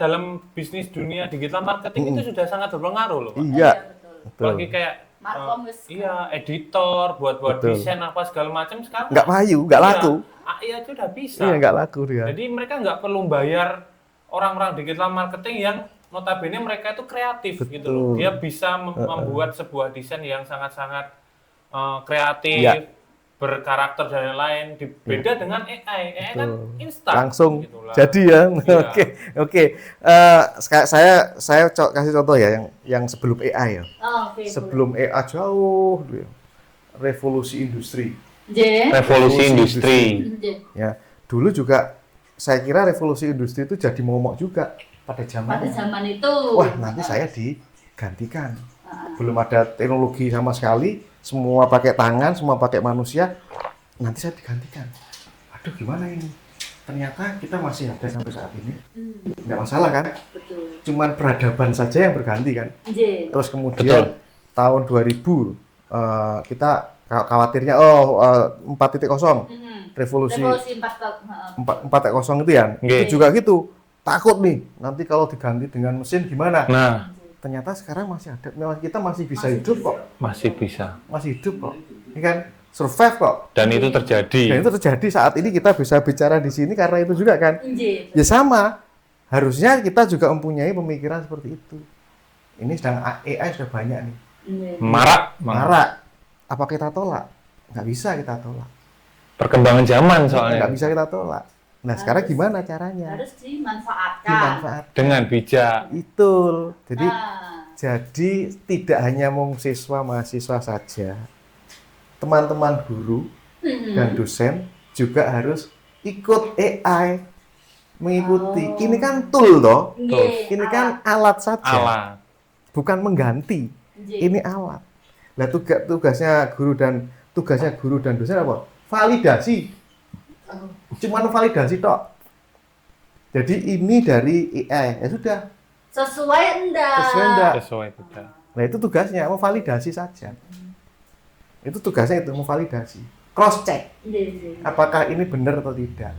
Dalam bisnis dunia digital marketing itu sudah sangat berpengaruh loh. Iya. Betul. Apalagi kayak editor buat desain apa segala macam sekarang. Nggak payu, nggak laku. AI aja udah bisa. Iya nggak laku dia. Jadi mereka nggak perlu bayar orang-orang digital marketing yang notabene mereka itu kreatif gitu loh. Dia bisa membuat sebuah desain yang sangat-sangat kreatif. Berkarakter dan lain-lain beda dengan AI kan instan langsung gitu jadi ya. Oke. Saya kasih contoh ya yang sebelum AI ya. Sebelum AI jauh revolusi industri. Revolusi industri. Ya, dulu juga saya kira revolusi industri itu jadi momok juga pada zaman itu. Wah, nanti saya digantikan. Belum ada teknologi sama sekali. Semua pakai tangan, semua pakai manusia, nanti saya digantikan. Aduh, gimana ini? Ternyata kita masih ada sampai saat ini. Nggak masalah kan? Betul. Cuman peradaban saja yang berganti kan? Terus kemudian tahun 2000, kita khawatirnya 4.0, revolusi 4.0 itu ya. Itu juga gitu. Takut nih, nanti kalau diganti dengan mesin gimana? Nah. Ternyata sekarang masih ada, kita masih bisa hidup kok. Masih bisa. Masih hidup kok. Ini kan survive kok. Dan itu terjadi. Dan itu terjadi saat ini kita bisa bicara di sini karena itu juga kan. Ya sama. Harusnya kita juga mempunyai pemikiran seperti itu. Ini sedang AI sudah banyak nih. Marak. Apa kita tolak? Nggak bisa kita tolak. Perkembangan zaman soalnya. Nggak bisa kita tolak. Nah, sekarang gimana caranya? Harus dimanfaatkan. Dengan bijak. Itu. Jadi tidak hanya mahasiswa saja. Teman-teman guru dan dosen juga harus ikut AI, mengikuti. Ini kan tool toh. Ini kan alat saja. Bukan mengganti. Ini alat. Nah, tugasnya guru dan dosen apa? Validasi. Cuman validasi tok. Jadi ini dari AI, ya sudah. Sesuai enggak? Sesuai tidak. Nah itu tugasnya, memvalidasi saja. Itu tugasnya itu, memvalidasi. Cross check. Apakah ini benar atau tidak.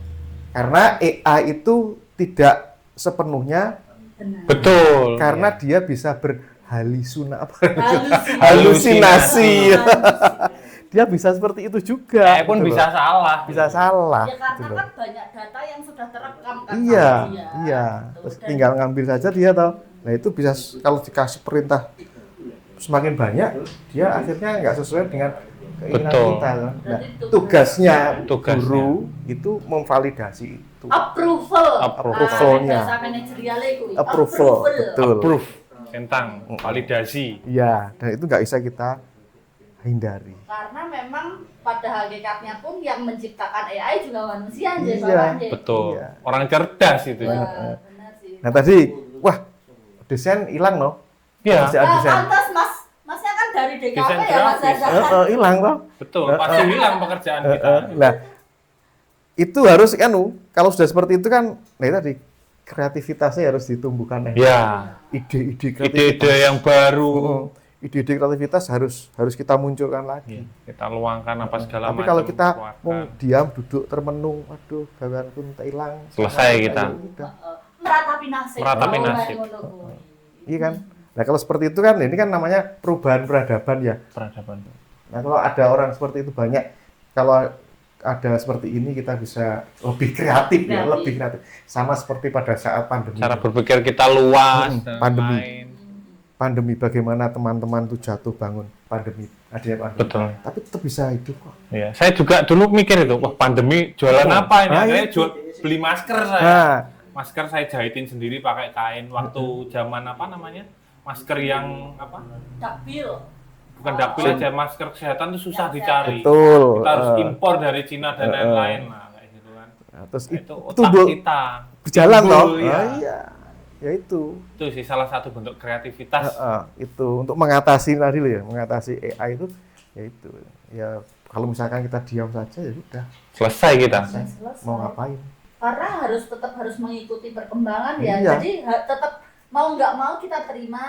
Karena AI itu tidak sepenuhnya betul. Karena dia bisa halusinasi. Dia bisa seperti itu juga. Pun gitu bisa salah. Bisa salah. Ya karena kan banyak data yang sudah terekam kan. Iya. Terus tinggal ngambil saja dia tahu. Nah itu bisa kalau dikasih perintah semakin banyak, dia akhirnya nggak sesuai dengan keinginan kita. Nah, tugasnya guru itu memvalidasi itu. itu. Approvalnya. Bahasa manajerialnya itu. Approval, betul. Approve tentang validasi. Iya, dan itu nggak bisa kita hindari. Karena memang pada hakikatnya pun yang menciptakan AI juga manusia aja, Iya, betul. Iya. Orang cerdas itu. Ya, benar sih. Nah tadi, wah desain hilang loh. Iya. Pantas masnya kan dari DKP Desain ya Mas grafis. Zaza. Hilang loh. Betul, pasti hilang pekerjaan kita. Nah, itu harus kan, kalau sudah seperti itu kan, nah itu tadi kreativitasnya harus ditumbuhkan ya. Ya. Ide-ide kreativitas. Ide-ide yang baru. Ide-ide kreativitas harus kita munculkan lagi. Kita luangkan apa segala Tapi macam. kalau kita keluarkan. mau diam, duduk, termenung, waduh, gaweanku minta hilang. Selesai kita. Udah. Meratapi nasib. Meratapi Oh, nasib. Iya kan? Nah kalau seperti itu kan, ini kan namanya perubahan peradaban ya. Peradaban. Nah kalau ada orang seperti itu banyak, kalau ada seperti ini kita bisa lebih kreatif ya, lebih kreatif. Sama seperti pada saat pandemi. Cara berpikir kita luas. dan Pandemi. lain. Pandemi bagaimana teman-teman tuh jatuh bangun pandemi, adanya pandemi. Betul. Tapi tetap bisa hidup kok. Ya, saya juga dulu mikir itu, wah pandemi jualan apa ini? Nah, Akhirnya itu. beli masker saya. Nah, Masker saya jahitin sendiri pakai kain. Waktu zaman apa namanya? Masker yang apa? Dakbil. Bukan dakbil aja, masker kesehatan itu susah dicari. betul. Kita harus impor dari Cina dan lain-lain lah kayak gitu kan. Nah, terus Itu itu otak kita berjalan timbul, toh. ya. Iya. Ya itu. Itu sih salah satu bentuk kreativitas. Itu untuk mengatasi tadi loh ya, mengatasi AI itu ya itu. Ya kalau misalkan kita diam saja ya sudah. Selesai kita. Selesai. Mau ngapain? Karena tetap harus mengikuti perkembangan ya. Iya. Jadi tetap mau nggak mau kita terima,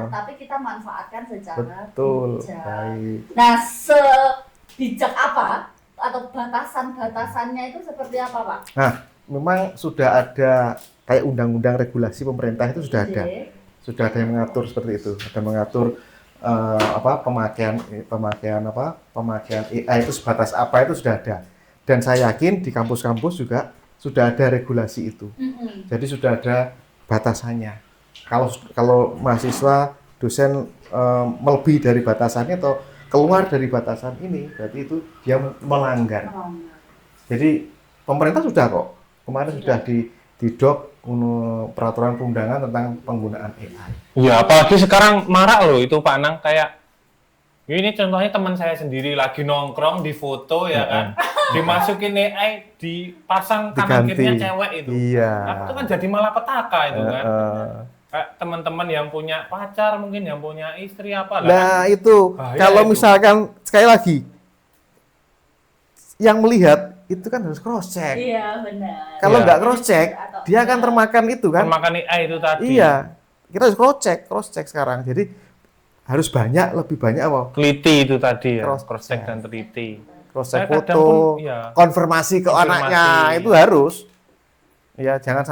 tapi kita manfaatkan secara Betul. bijak. Baik. Nah, sebijak apa atau batasan-batasannya itu seperti apa, Pak? Nah, memang sudah ada kayak undang-undang regulasi pemerintah itu sudah ada. Sudah ada yang mengatur seperti itu. Ada mengatur pemakaian AI itu sebatas apa itu sudah ada. Dan saya yakin di kampus-kampus juga sudah ada regulasi itu. Jadi sudah ada batasannya. Kalau mahasiswa, dosen melebihi dari batasannya atau keluar dari batasan ini, berarti itu dia melanggar. Jadi pemerintah sudah kok, kemarin sudah di dok peraturan perundangan tentang penggunaan AI. Ya, apalagi sekarang marak loh itu Pak Anang, kayak ini contohnya teman saya sendiri lagi nongkrong di foto ya kan, dimasukin AI, dipasang kanan kirinya cewek itu. Iya. Nah, itu kan jadi malah petaka itu kan. Kayak teman-teman yang punya pacar mungkin, yang punya istri apa lah. Nah kan. itu kalau itu. misalkan sekali lagi yang melihat itu kan harus cross check. Iya, benar. Kalau Iya. nggak cross check, dia akan termakan itu kan. Termakan AI itu tadi. Iya, kita harus cross check sekarang. Jadi harus lebih banyak apa? Teliti itu tadi ya, Cross cross check check. dan teliti. Cross check Kadang foto, pun, iya. konfirmasi ke Konfirmasi. anaknya itu harus. Ya jangan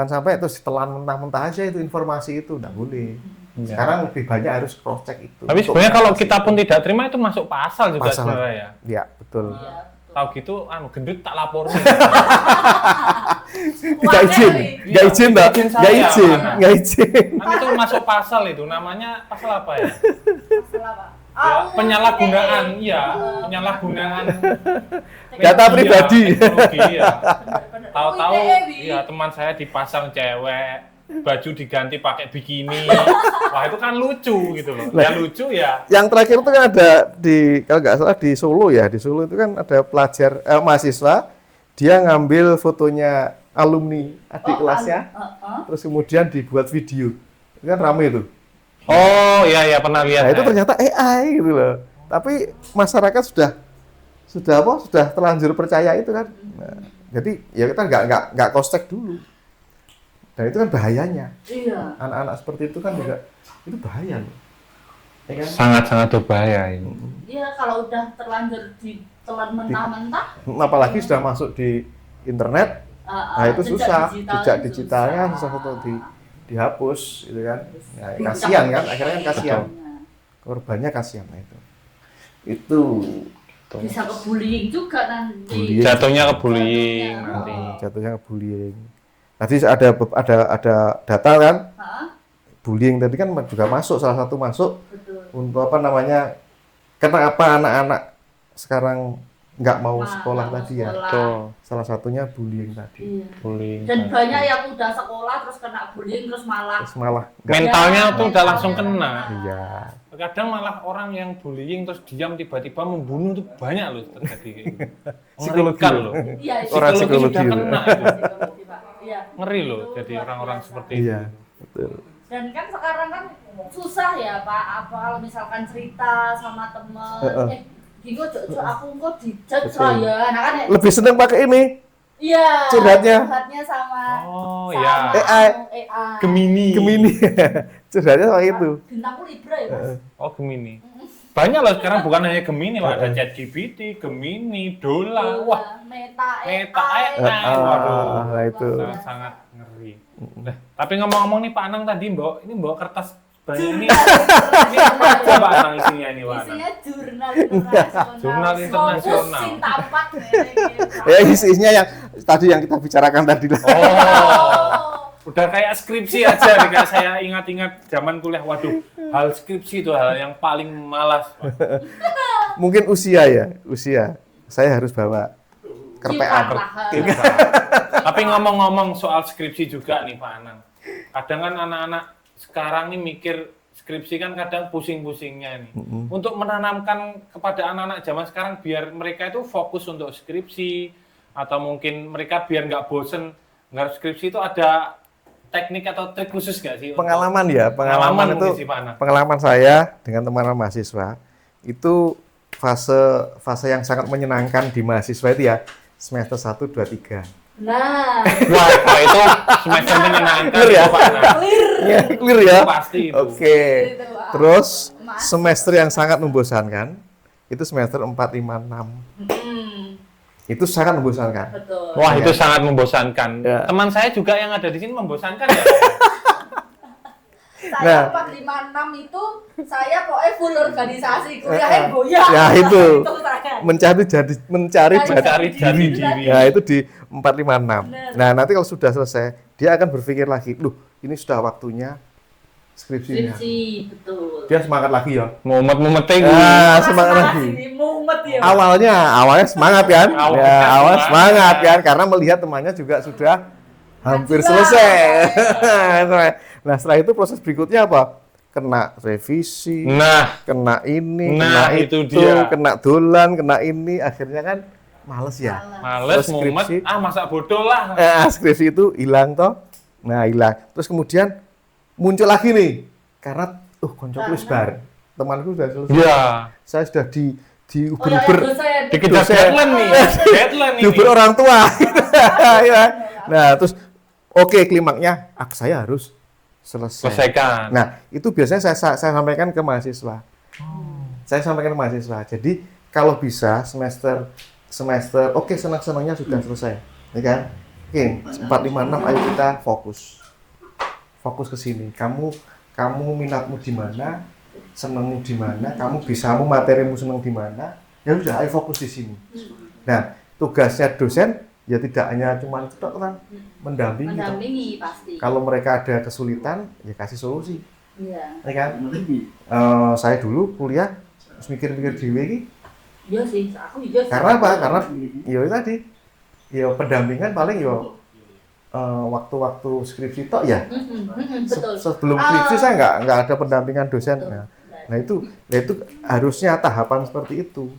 sampai terus telan mentah-mentah aja itu informasi itu, nggak boleh. Iya. Sekarang lebih banyak harus cross check itu. Tapi Untuk sebenarnya kalau mengatasi kita itu. pun tidak terima itu masuk pasal juga Pasal. sebenarnya ya. Ya betul. Iya, Tahu gitu, gendut tak laporin. Tidak izin, nggak izin mbak, izin saya, nggak izin, mana? nggak izin. Kan itu masuk pasal itu, namanya pasal apa ya? Masalah, Pak. Ya, penyalahgunaan, iya, penyalahgunaan Data media, pribadi. teknologi, ya. Benar-benar. Tahu-tahu, Oh, ITE, ya teman saya dipasang cewek, baju diganti pakai bikini, wah itu kan lucu gitu loh. Ya lucu ya. Yang terakhir itu kan ada kalau nggak salah di Solo ya, di Solo itu kan ada mahasiswa, dia ngambil fotonya alumni adik kelasnya, terus kemudian dibuat video, itu kan rame itu. Oh iya pernah lihat. Nah itu saya. ternyata AI gitu loh. Tapi masyarakat sudah terlanjur percaya itu kan. Nah, jadi ya kita nggak cross check dulu. Dan itu kan bahayanya. Iya. Anak-anak seperti itu kan juga itu bahaya loh. Ya kan? Sangat-sangat berbahaya ini. Iya, kalau udah terlanjur ditelan mentah-mentah, Apalagi sudah masuk di internet, nah itu susah. Jejak digitalnya susah untuk dihapus, gitu kan. Nah, kasihan kan, akhirnya kan kasihan. Korbannya kasihan nah itu. Itu bisa ke bullying juga nanti. Bullying. Jatuhnya ke bullying nanti. jatuhnya ke bullying. Tadi ada data kan, bullying tadi kan juga salah satu masuk Betul. untuk kenapa anak-anak sekarang nggak mau sekolah tadi ya. Betul. Salah satunya bullying tadi. Iya. Bullying. Dan banyak yang udah sekolah terus kena bullying terus malah Terus malah mentalnya tuh udah mentalnya langsung kena. kena. iya. Kadang malah orang yang bullying terus diam tiba-tiba membunuh tuh banyak loh terjadi kayak gitu. Psikologi Mengerikan loh. loh. Iya, Orang Psikologi psikologi sudah itu. kena itu. psikologi, Pak. Iya. Ngeri loh Itu jadi luar orang-orang biasa. seperti itu. Iya, betul. Dan kan sekarang kan susah ya Pak, apa kalau misalkan cerita sama temen, Giko, aku kok dijudge Betul. lah ya, nah kan ya, Lebih seneng pakai ini. iya, curhatnya sama Oh, sama ya. AI. Gemini. Gemini. Curhatnya soal itu. Bintangku Libra ya Mas. Oh, Gemini. Banyak loh sekarang bukan hanya Gemini, loh. Ada ChatGPT, Gemini, Dola. Wah, Meta Meta AI. AI. Waduh. Nah, itu. Sangat ngeri. Nah, tapi ngomong-ngomong nih Pak Anang tadi, Mbok, ini bawa kertas banyak ini. Ini apa aja Pak Anang isinya ini, Pak Anang? Isinya jurnal internasional. Jurnal internasional. Fokus Sintapat. Ya isinya yang tadi yang kita bicarakan tadi lah. Oh, udah kayak skripsi aja nih, kayak saya ingat-ingat zaman kuliah. Waduh, hal skripsi itu hal yang paling malas. Mungkin usia ya, usia. Saya harus bawa kerpean. Tapi ngomong-ngomong soal skripsi juga nih Pak Anang. Kadang kan anak-anak sekarang nih mikir skripsi kan kadang pusing-pusingnya nih. Untuk menanamkan kepada anak-anak zaman sekarang biar mereka itu fokus untuk skripsi atau mungkin mereka biar nggak bosen nggak skripsi itu ada teknik atau trik khusus nggak sih? Pengalaman ya, pengalaman itu mungkin sih, Pak Anang. pengalaman saya dengan teman-teman mahasiswa itu fase yang sangat menyenangkan di mahasiswa itu ya semester 1, 2, 3. Nah, Wah, kalau itu semester menyenangkan Clear ya? itu, Pak Anang. Ya, clear ya? Itu pasti itu. Oke. Itu, Pak. Terus semester yang sangat membosankan itu semester 4, 5, 6. Itu sangat membosankan. betul. Wah, itu Ya. sangat membosankan. Ya. Teman saya juga yang ada di sini membosankan ya. Nah. Saya 456 itu saya pokoknya full organisasi, kuliahnya goyah. Ya, itu. saya. Mencari jati Mencari jati diri. Ya, itu di 456. Benar. Nah, nanti kalau sudah selesai, dia akan berpikir lagi, "Loh, ini sudah waktunya skripsinya." Skripsi, betul. Dia semangat lagi ya. Mumet-mumetnya gue. Semangat lagi. Ini mumet ya. Awalnya semangat kan? Awalnya Ya, awal semangat. semangat kan karena melihat temannya juga sudah hampir Maju selesai. Nah, setelah itu proses berikutnya apa? Kena revisi, Nah, kena ini, Nah, kena itu itu, dia. kena dolan, kena ini, akhirnya kan males ya. males, Terus mumet, skripsi. masa bodoh lah. Skripsi itu hilang toh. Nah, hilang. Terus kemudian muncul lagi nih. Karena koncoku wis bar. Temanku sudah selesai. Iya. Saya sudah di Oh ya, uber-uber dosen. Dikejar Dosen. deadline nih. Deadline ini. diuber orang tua. Ya. Nah, terus oke, klimaknya saya harus selesai. Selesaikan. Nah, itu biasanya saya sampaikan ke mahasiswa. Saya sampaikan ke mahasiswa. Jadi, kalau bisa semester oke, senang-senangnya sudah selesai. Ya kan? Oke, 456 ayo kita fokus. Fokus ke sini. Kamu minatmu di mana? Senangmu di mana? Kamu bisamu materimu senang di mana? Ya udah, ayo fokus di sini. Nah, tugasnya dosen ya tidak hanya cuma itu kan, mendampingi. Mendampingi pasti. Kalau mereka ada kesulitan, ya kasih solusi. Iya. Ya kan? Saya dulu kuliah terus mikir-mikir dhewe iki. Iya sih, aku juga. Karena apa? Karena ya itu tadi. Ya pendampingan paling ya waktu-waktu skripsi tok ya. Betul. Sebelum skripsi saya nggak ada pendampingan dosen. Nah itu harusnya tahapan seperti itu.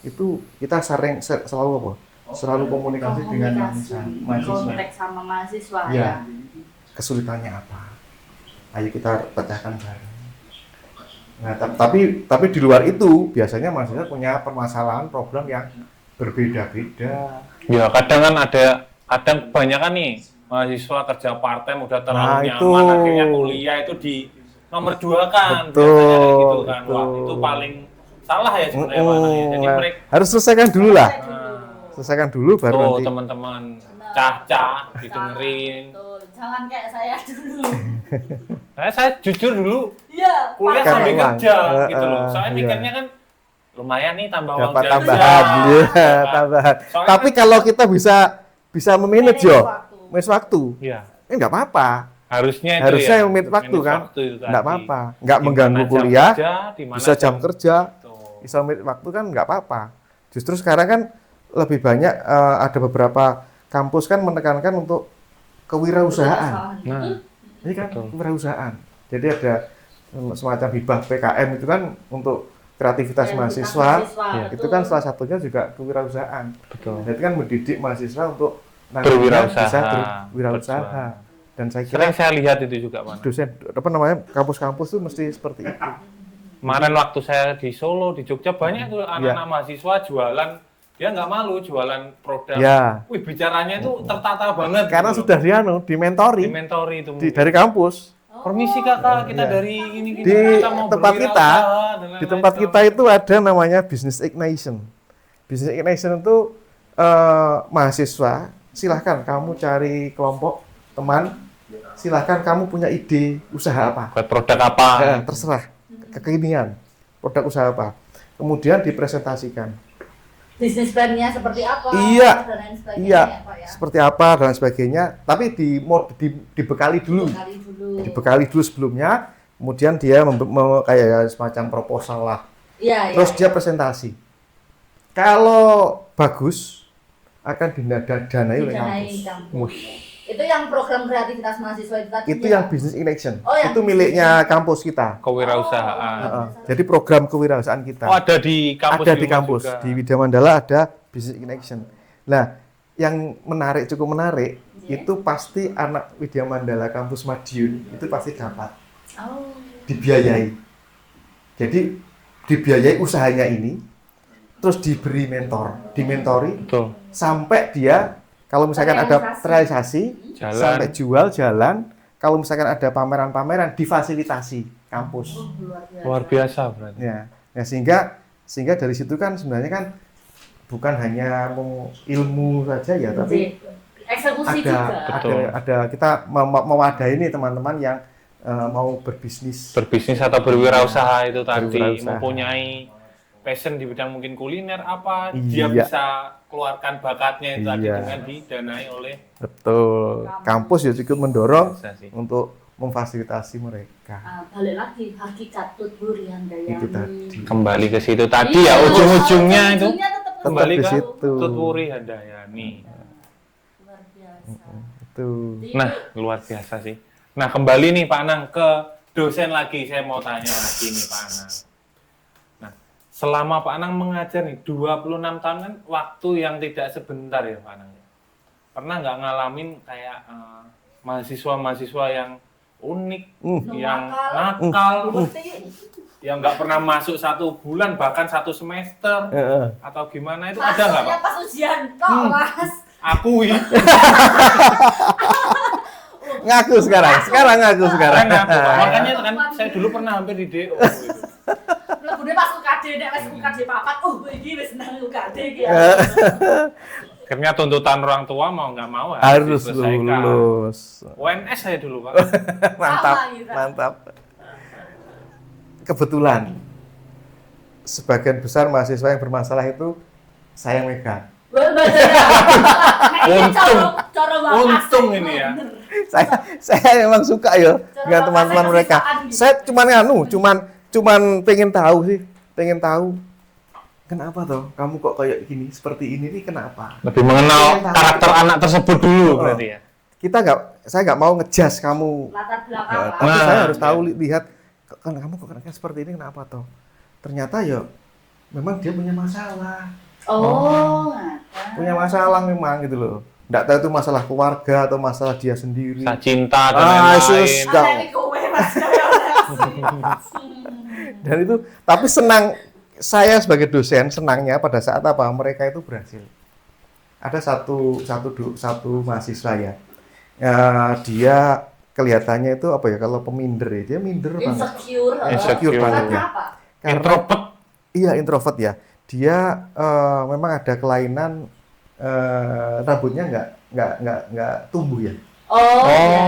Itu kita selalu apa? Selalu komunikasi dengan mahasiswa. Konteks sama mahasiswa Ya. ya. Kesulitannya apa? Ayo kita pecahkan bareng. Nah, tapi di luar itu biasanya mahasiswa punya permasalahan problem yang berbeda-beda. Ya, kadang kan kadang kebanyakan nih mahasiswa kerja part-time udah terlalu Nah, nyaman, itu. akhirnya kuliah itu di nomor 2 kan. Betul, Biasanya gitu kan. Wah, betul. itu paling salah ya sebenarnya Pak Anang ya. Jadi mereka Harus selesaikan dulu lah. Selesaikan dulu baru tuh nanti. teman-teman cah-cah didengerin. Betul. Jangan kayak saya dulu. Saya jujur dulu Iya. kuliah Karena sambil uang. kerja gitu loh. Saya Iya. mikirnya kan lumayan nih tambah uang Dapat jajan. tambahan, ya, tambahan. Soalnya Tapi kalau kita bisa memanage yo, manage waktu, Iya. nggak apa-apa. Harusnya itu Harusnya ya. manage waktu kan, itu tadi. nggak apa-apa. Nggak Di mengganggu mana jam kuliah, kerja, di mana bisa jam kerja, Tuh. bisa manage waktu kan nggak apa-apa. Justru sekarang kan lebih banyak ada beberapa kampus kan menekankan untuk kewirausahaan. Nah, Ini kan betul. kewirausasahaan. Jadi ada semacam hibah PKM itu kan untuk kreativitas mahasiswa. Itu kan salah satunya juga kewirausahaan. Betul. Jadi kan mendidik mahasiswa untuk nantinya Berwirausaha. bisa berwirausaha. Berjuang. Dan saya kira Sering saya lihat itu juga, Pak. dosen kampus-kampus itu mesti seperti itu. Kemarin waktu saya di Solo, di Jogja, banyak tuh anak-anak mahasiswa jualan, dia nggak malu jualan produk. Ya. Wih, bicaranya itu tertata banget. Karena gitu sudah loh. dimentori Dimentori itu. dari kampus. Permisi kakak, kita Iya. dari ini Di kita mau tempat kita, berwirausaha, dan di lain-lain tempat kita segala itu ada namanya Business Ignition. Business Ignition itu mahasiswa, silahkan kamu cari kelompok teman, silahkan kamu punya ide usaha apa. buat produk apa. Terserah, kekinian, produk usaha apa. Kemudian dipresentasikan. Bisnis plan-nya seperti apa? Iya, dan lain sebagainya, iya, ya, Pak, ya? seperti apa dan sebagainya. Tapi dibekali dulu. Kali dulu. Dibekali dulu sebelumnya, kemudian dia kayak semacam proposal lah. Iya, Terus iya. dia presentasi. Kalau bagus akan didanai oleh Didanai kampus. kampus. Itu yang program kreativitas mahasiswa itu tadi. Itu ya? yang Business Ignition. Oh, yang Itu miliknya kampus kita. Kewirausahaan. Heeh. Jadi program kewirausahaan kita. Oh, ada di kampus. Ada di rumah kampus. juga. Di Widya Mandala ada Business Ignition. Nah, yang menarik, cukup menarik, Iya. itu pasti anak Widya Mandala kampus Madiun itu pasti dapat Oh. dibiayai. Jadi dibiayai usahanya ini, terus diberi dimentori Betul. sampai dia kalau misalkan ada realisasi, Jalan. sampai jual jalan, kalau misalkan ada pameran-pameran difasilitasi kampus. Oh, luar biasa. Luar biasa berarti. Ya sehingga dari situ kan sebenarnya kan bukan hanya mau ilmu saja ya, tapi Eksekusi juga. Betul. ada kita mewadahi nih teman-teman yang mau berbisnis. Berbisnis atau berwirausaha itu tadi, Berwirausaha. mempunyai passion di bidang mungkin kuliner apa, Iya. dia bisa keluarkan bakatnya itu tadi Iya. dengan didanai oleh Betul. Kampus ya ikut mendorong Bisa sih. untuk memfasilitasi mereka. Balik lagi hakikat Tutburi Handayani. Itu tadi. Kembali ke situ tadi Iya, ya ujung-ujungnya itu ujungnya tetap kembali di ke situ. Tutwuri Handayani. luar biasa. Itu. Nah, luar biasa sih. Nah, kembali nih Pak Anang ke dosen lagi, saya mau tanya lagi nih Pak Anang. Nah, selama Pak Anang mengajar nih 26 tahun kan waktu yang tidak sebentar ya Pak Anang. Pernah nggak ngalamin kayak mahasiswa-mahasiswa yang unik, yang nakal, yang nggak pernah masuk 1 bulan bahkan 1 semester atau gimana itu ada nggak Pak? Masuknya pas ujian kok, Mas. Akui. Ngaku sekarang ngaku sekarang. Kan aku, Pak. Makanya itu kan saya dulu pernah hampir di DO gitu. Mlebune pas UKD nek wis UKD papat, iki wis seneng UKD iki. Akhirnya tuntutan orang tua mau nggak mau Harus diselesaikan. lulus. UNS saya dulu Pak. Mantap, Sama gitu. mantap. Kebetulan sebagian besar mahasiswa yang bermasalah itu saya yang megang. Untung ini ya. Saya memang suka ya dengan teman-teman mereka. Saya cuman pengen tahu kenapa toh kamu kok kayak gini, seperti ini nih kenapa? Lebih mengenal karakter anak tersebut dulu berarti ya. Saya nggak mau ngejudge kamu, Latar belakang. tapi Nah, saya harus iya. tahu lihat kan kamu kok karakternya seperti ini kenapa toh? Ternyata ya memang dia punya masalah. Punya masalah memang gitu loh. Nggak tahu itu masalah keluarga atau masalah dia sendiri. Kisah cinta dan Yesus. lain-lain. Dan itu, tapi senang saya sebagai dosen senangnya pada saat apa mereka itu berhasil. Ada satu mahasiswa ya, dia kelihatannya itu apa ya kalau peminder ya, dia minder banget. Insecure banget ya. Kenapa? Karena Introvert. iya introvert ya. Dia memang ada kelainan rambutnya nggak tumbuh ya.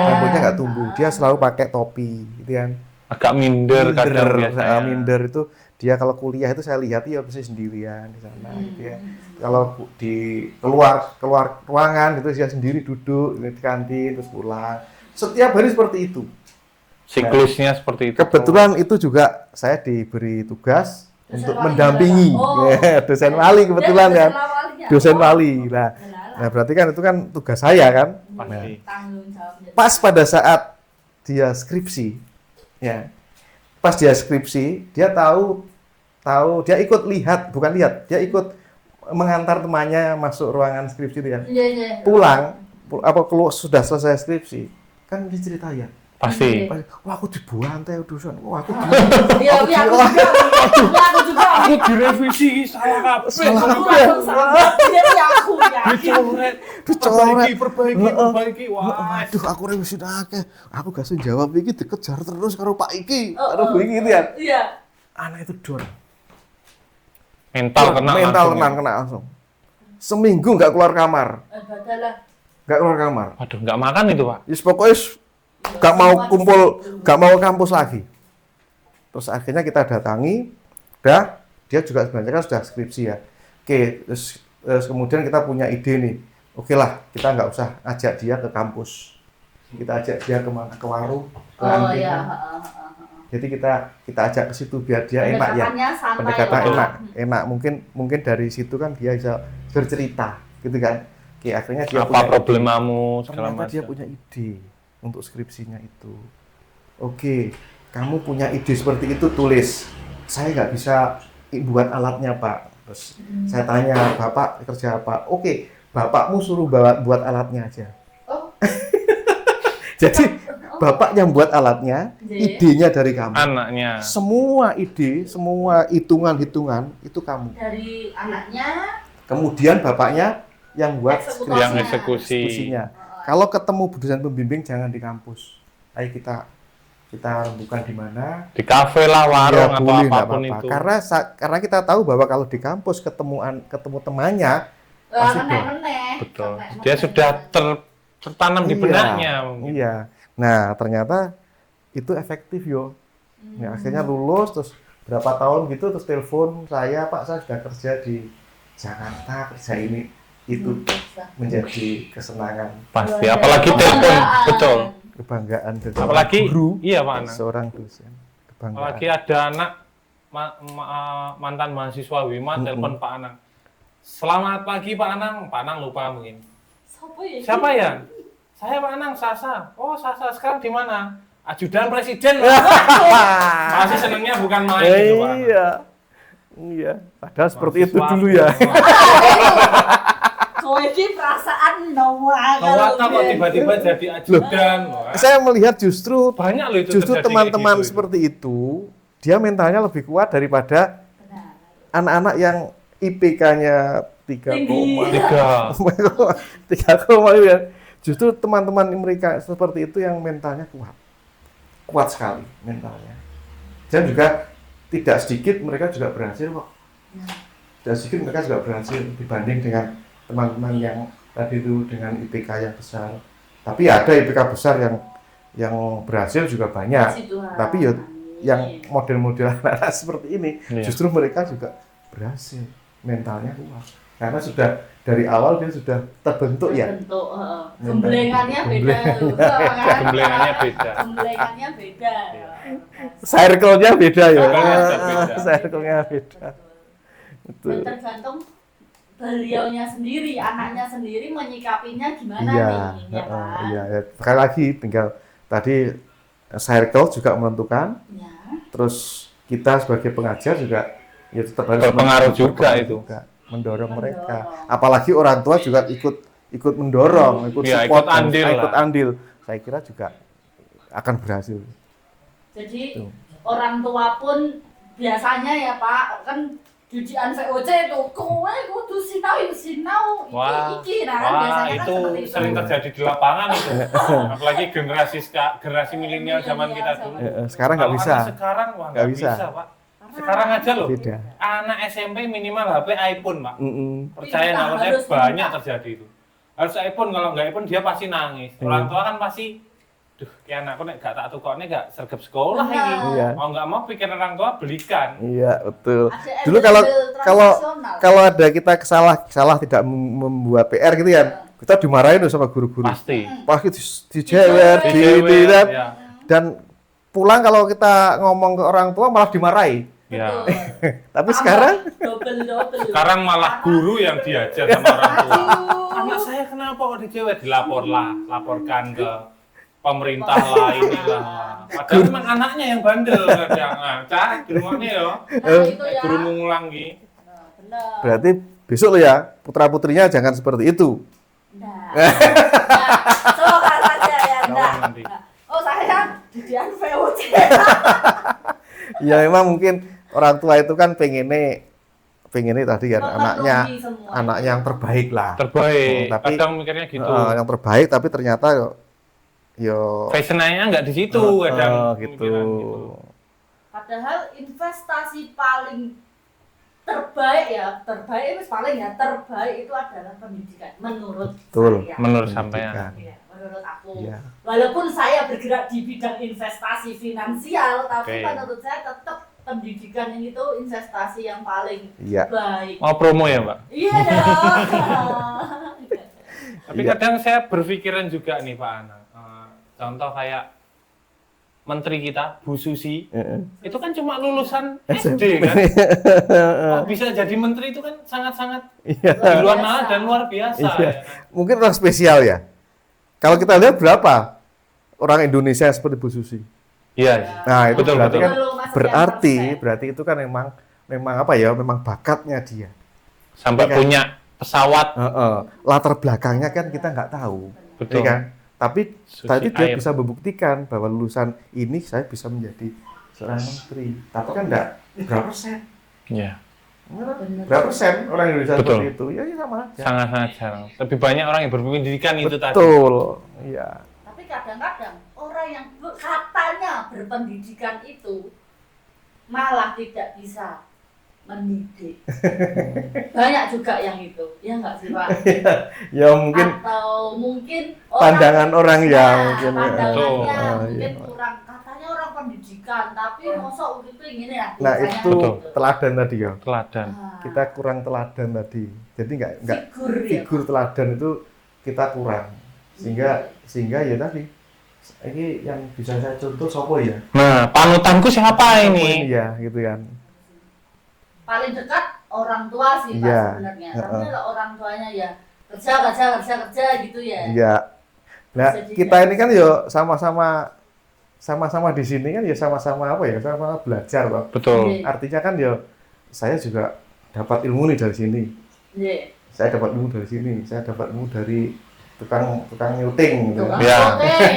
Rambutnya nggak tumbuh. Dia selalu pakai topi, gitu kan. Agak minder kadang biasanya. Minder itu dia kalau kuliah itu saya lihat dia pasti sendirian di sana, gitu ya. Kalau di keluar ruangan itu dia sendiri duduk di kantin terus pulang. Setiap hari seperti itu. Siklusnya seperti itu. Kebetulan itu juga saya diberi tugas untuk mendampingi. Dosen wali kebetulan kan. Dosen wali. Nah, berarti kan itu kan tugas saya kan. Pasti. Pas pada saat dia skripsi, ya. Pas dia skripsi, dia tahu dia ikut dia ikut mengantar temannya masuk ruangan skripsi itu ya. Pulang sudah selesai skripsi, kan dia cerita ya. Pasti. Wah, aku dibantai dosen. Wah, aku juga. Aku direvisi salah kabeh. Perbaiki. Wah, aduh, aku revisi akeh. Aku gak iso jawab iki dikejar terus karo Pak iki. Karo Bu iki gitu ya. Iya. Anak itu dor. Mental kena langsung. Seminggu nggak keluar kamar. Nggak keluar kamar. Aduh, nggak makan itu, Pak. Yes, pokoknya nggak mau kumpul, nggak mau kampus lagi. Terus akhirnya kita datangi, dia juga sebenarnya kan sudah skripsi ya. Oke, terus kemudian kita punya ide nih. Oke lah, kita nggak usah ajak dia ke kampus. Kita ajak dia kemana? Ke warung, ke kantin. Jadi kita ajak ke situ biar dia enak ya. Pendekatan enak. Mungkin dari situ kan dia bisa bercerita, gitu kan. Oke, akhirnya dia apa problemamu segala macam. Dia punya ide untuk skripsinya itu. Oke, kamu punya ide seperti itu, tulis. Saya nggak bisa buat alatnya, Pak. Terus saya tanya, Bapak kerja apa? Oke, Bapakmu suruh buat alatnya aja. Oh. Jadi Bapak yang buat alatnya, idenya dari kamu. Anaknya. Semua ide, semua hitungan-hitungan itu kamu. Dari anaknya. Kemudian bapaknya yang buat eksekusinya. Kalau ketemu dosen pembimbing jangan di kampus. Ayo kita bukan di mana? Di kafe lah, warung atau apapun itu. Karena kita tahu bahwa kalau di kampus ketemu temannya pasti betul. Dia sudah tertanam di benaknya. Iya. Nah, ternyata itu efektif yo. Ya, akhirnya lulus, terus berapa tahun gitu, terus telepon saya, Pak, saya sudah kerja di Jakarta, kerja ini. Itu menjadi kesenangan. Pasti, apalagi telepon, betul. Kebanggaan dari apalagi guru, iya Pak Anang. Seorang dosen. Kebanggaan. Apalagi ada anak mantan mahasiswa Wima telepon Pak Anang. Selamat pagi Pak Anang. Pak Anang lupa mungkin. Siapa ya? Saya Pak Anang, Sasa. Oh, Sasa sekarang di mana? Ajudan Presiden. Masih senengnya bukan main gitu, Pak. Iya. Padahal seperti itu dulu ya. Kowe iki perasaan Noah kok tiba-tiba jadi ajudan. Saya melihat justru banyak loh itu. Justru teman-teman seperti itu, dia mentalnya lebih kuat daripada anak-anak yang IPK-nya 3,3 ya. Justru teman-teman mereka seperti itu yang mentalnya kuat sekali mentalnya. Dan juga tidak sedikit mereka juga berhasil kok. Tidak sedikit mereka juga berhasil dibanding dengan teman-teman yang tadi itu dengan IPK yang besar. Tapi ada IPK besar yang berhasil juga banyak. Tapi ya yang model-model anak seperti ini justru mereka juga berhasil, mentalnya kuat. Karena sudah dari awal dia sudah terbentuk ya. Gemblengannya beda. Gemblengannya beda. Circle-nya beda ya. Circle-nya beda. Itu. Dan tergantung beliaunya sendiri, anaknya sendiri menyikapinya gimana nih, ya kan? Iya. Sekali lagi tinggal tadi circle juga menentukan. Ya. Terus kita sebagai pengajar juga ya tetap harus berpengaruh juga itu. Mendorong mereka. Apalagi orang tua juga ikut mendorong, ikut support, ikut andil. Saya kira juga akan berhasil. Jadi orang tua pun biasanya ya Pak, kan ujian VOC itu kowe kudu sinau iki biasanya itu kan sering terjadi di lapangan itu. Apalagi generasi milenial zaman kita dulu. Sekarang nggak bisa. Sekarang nggak bisa, Pak. Sekarang aja loh. Beda. Anak SMP minimal HP iPhone, Pak. Percaya nggak percaya banyak terjadi itu. Harus iPhone, kalau nggak iPhone dia pasti nangis. Orang tua kan pasti ya anakku nek gak tak tukokne gak sergap sekolah ini. Iya. Mau nggak mau pikir orang tua belikan. Iya, betul. Dulu kalau ada kita salah tidak membuat PR gitu ya, kita dimarahin sama guru-guru. Pasti dijewer, dan pulang kalau kita ngomong ke orang tua malah dimarahi. Ya. Tapi sekarang double. Sekarang malah guru yang diajar sama orang tua. Anak saya kenapa kok dicewek? Laporkan ke pemerintah lah, inilah. Padahal memang anaknya yang bandel kadang. Cah, di rumahnya ya. Itu ya. Guru ngulang gitu. Benar. berarti besok lo ya putra-putrinya jangan seperti itu. Nah, semoga saja ya. Kawan nanti. Oh saya didian VOC. Ya memang mungkin orang tua itu kan pengennya tadi kan Memenuhi semua. anaknya yang terbaik lah. Terbaik. Tapi Kadang mikirnya gitu. yang terbaik tapi ternyata yo Fashionnya nggak di situ, kadang gitu. pemikiran Padahal investasi paling terbaik itu adalah pendidikan menurut Betul. saya. Menurut Pendidikan. sampean. Iya, menurut aku. Iya. Walaupun saya bergerak di bidang investasi finansial, tapi Oke. menurut saya tetap pendidikan ini tuh investasi yang paling Iya. baik. Mau promo ya, Mbak? Iya dong. Tapi Iya. kadang saya berpikiran juga nih Pak Anang. Contoh kayak menteri kita, Bu Susi, itu kan cuma lulusan SD kan? Kok bisa jadi menteri itu kan sangat-sangat Iya. di luar nalar dan luar biasa. Iya. Ya kan? Mungkin orang spesial ya. Kalau kita lihat berapa orang Indonesia seperti Bu Susi. Iya. Nah, itu Betul, berarti betul. kan berarti itu kan memang apa ya? Memang bakatnya dia. Sampai Kan? punya pesawat. Latar belakangnya kan kita nggak tahu. Betul. Ya kan? Tapi Susi tadi dia air. bisa membuktikan bahwa lulusan ini saya bisa menjadi seorang menteri. Tapi kan enggak berapa persen? Iya. Berapa persen orang Indonesia Betul. seperti itu? Ya sama aja. Sangat-sangat jarang. Lebih banyak orang yang berpendidikan itu tadi. Betul. Iya. Tapi kadang-kadang orang yang katanya berpendidikan itu malah tidak bisa mendidik. Banyak juga yang itu, ya nggak sih Pak? Ya mungkin Atau mungkin pandangan orang ya Nah, mungkin. pandangannya Oh, mungkin iya. kurang, katanya orang pendidikan, tapi mosok itu ingin ya. Nah biasanya itu Betul. teladan tadi ya. Teladan. Ah, Kita kurang teladan tadi. Jadi nggak figur ya. figur teladan itu kita kurang. Sehingga ya tadi ini yang bisa saya contoh sopo ya. Nah, panutanku siapa Sopo ini? ya gitu kan. Paling dekat orang tua sih Pak Iya. sebenarnya. Heeh. Tapi kalau orang tuanya ya kerja gitu ya. Iya. Nah, Bisa kita ini kan yo sama-sama di sini kan ya sama-sama apa ya? Sama belajar, Pak. Betul. Iya. Artinya kan yo saya juga dapat ilmu nih dari sini. Iya. Saya dapat ilmu dari sini. Saya dapat ilmu dari tukang nyuting gitu. Tukang Ya. syuting.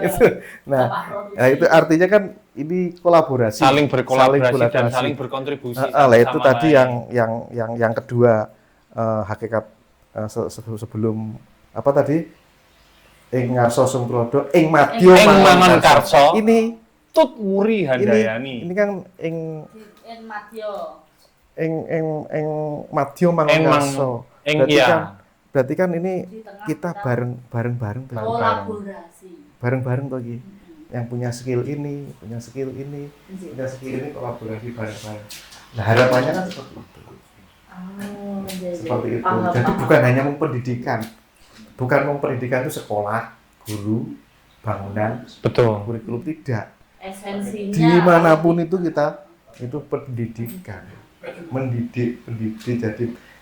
Itu. Nah, Bapak produksi. nah, itu artinya kan ini kolaborasi. Saling berkolaborasi dan kolaborasi. saling berkontribusi. Lah itu sama tadi lain. yang kedua hakikat sebelum apa tadi ing ngaso sumprodo ing madya Ing mangan karso. ini Tut wuri handayani. ini kan ing En Matio. ing madya mangan Ing mang- karso ing berarti iya. kan ini Di tengah kita bareng-bareng tuh kolaborasi. bareng-bareng tuh Ki. Yang punya skill ini punya skill ini kolaborasi bareng-bareng. Nah harapannya kan seperti itu. Oh, iya, iya. Seperti itu. Paham, Jadi paham. bukan hanya mempendidikan. Bukan mempendidikan itu sekolah, guru, bangunan, Betul. kurikulum tidak. Esensinya Dimanapun itu kita itu pendidikan, mendidik,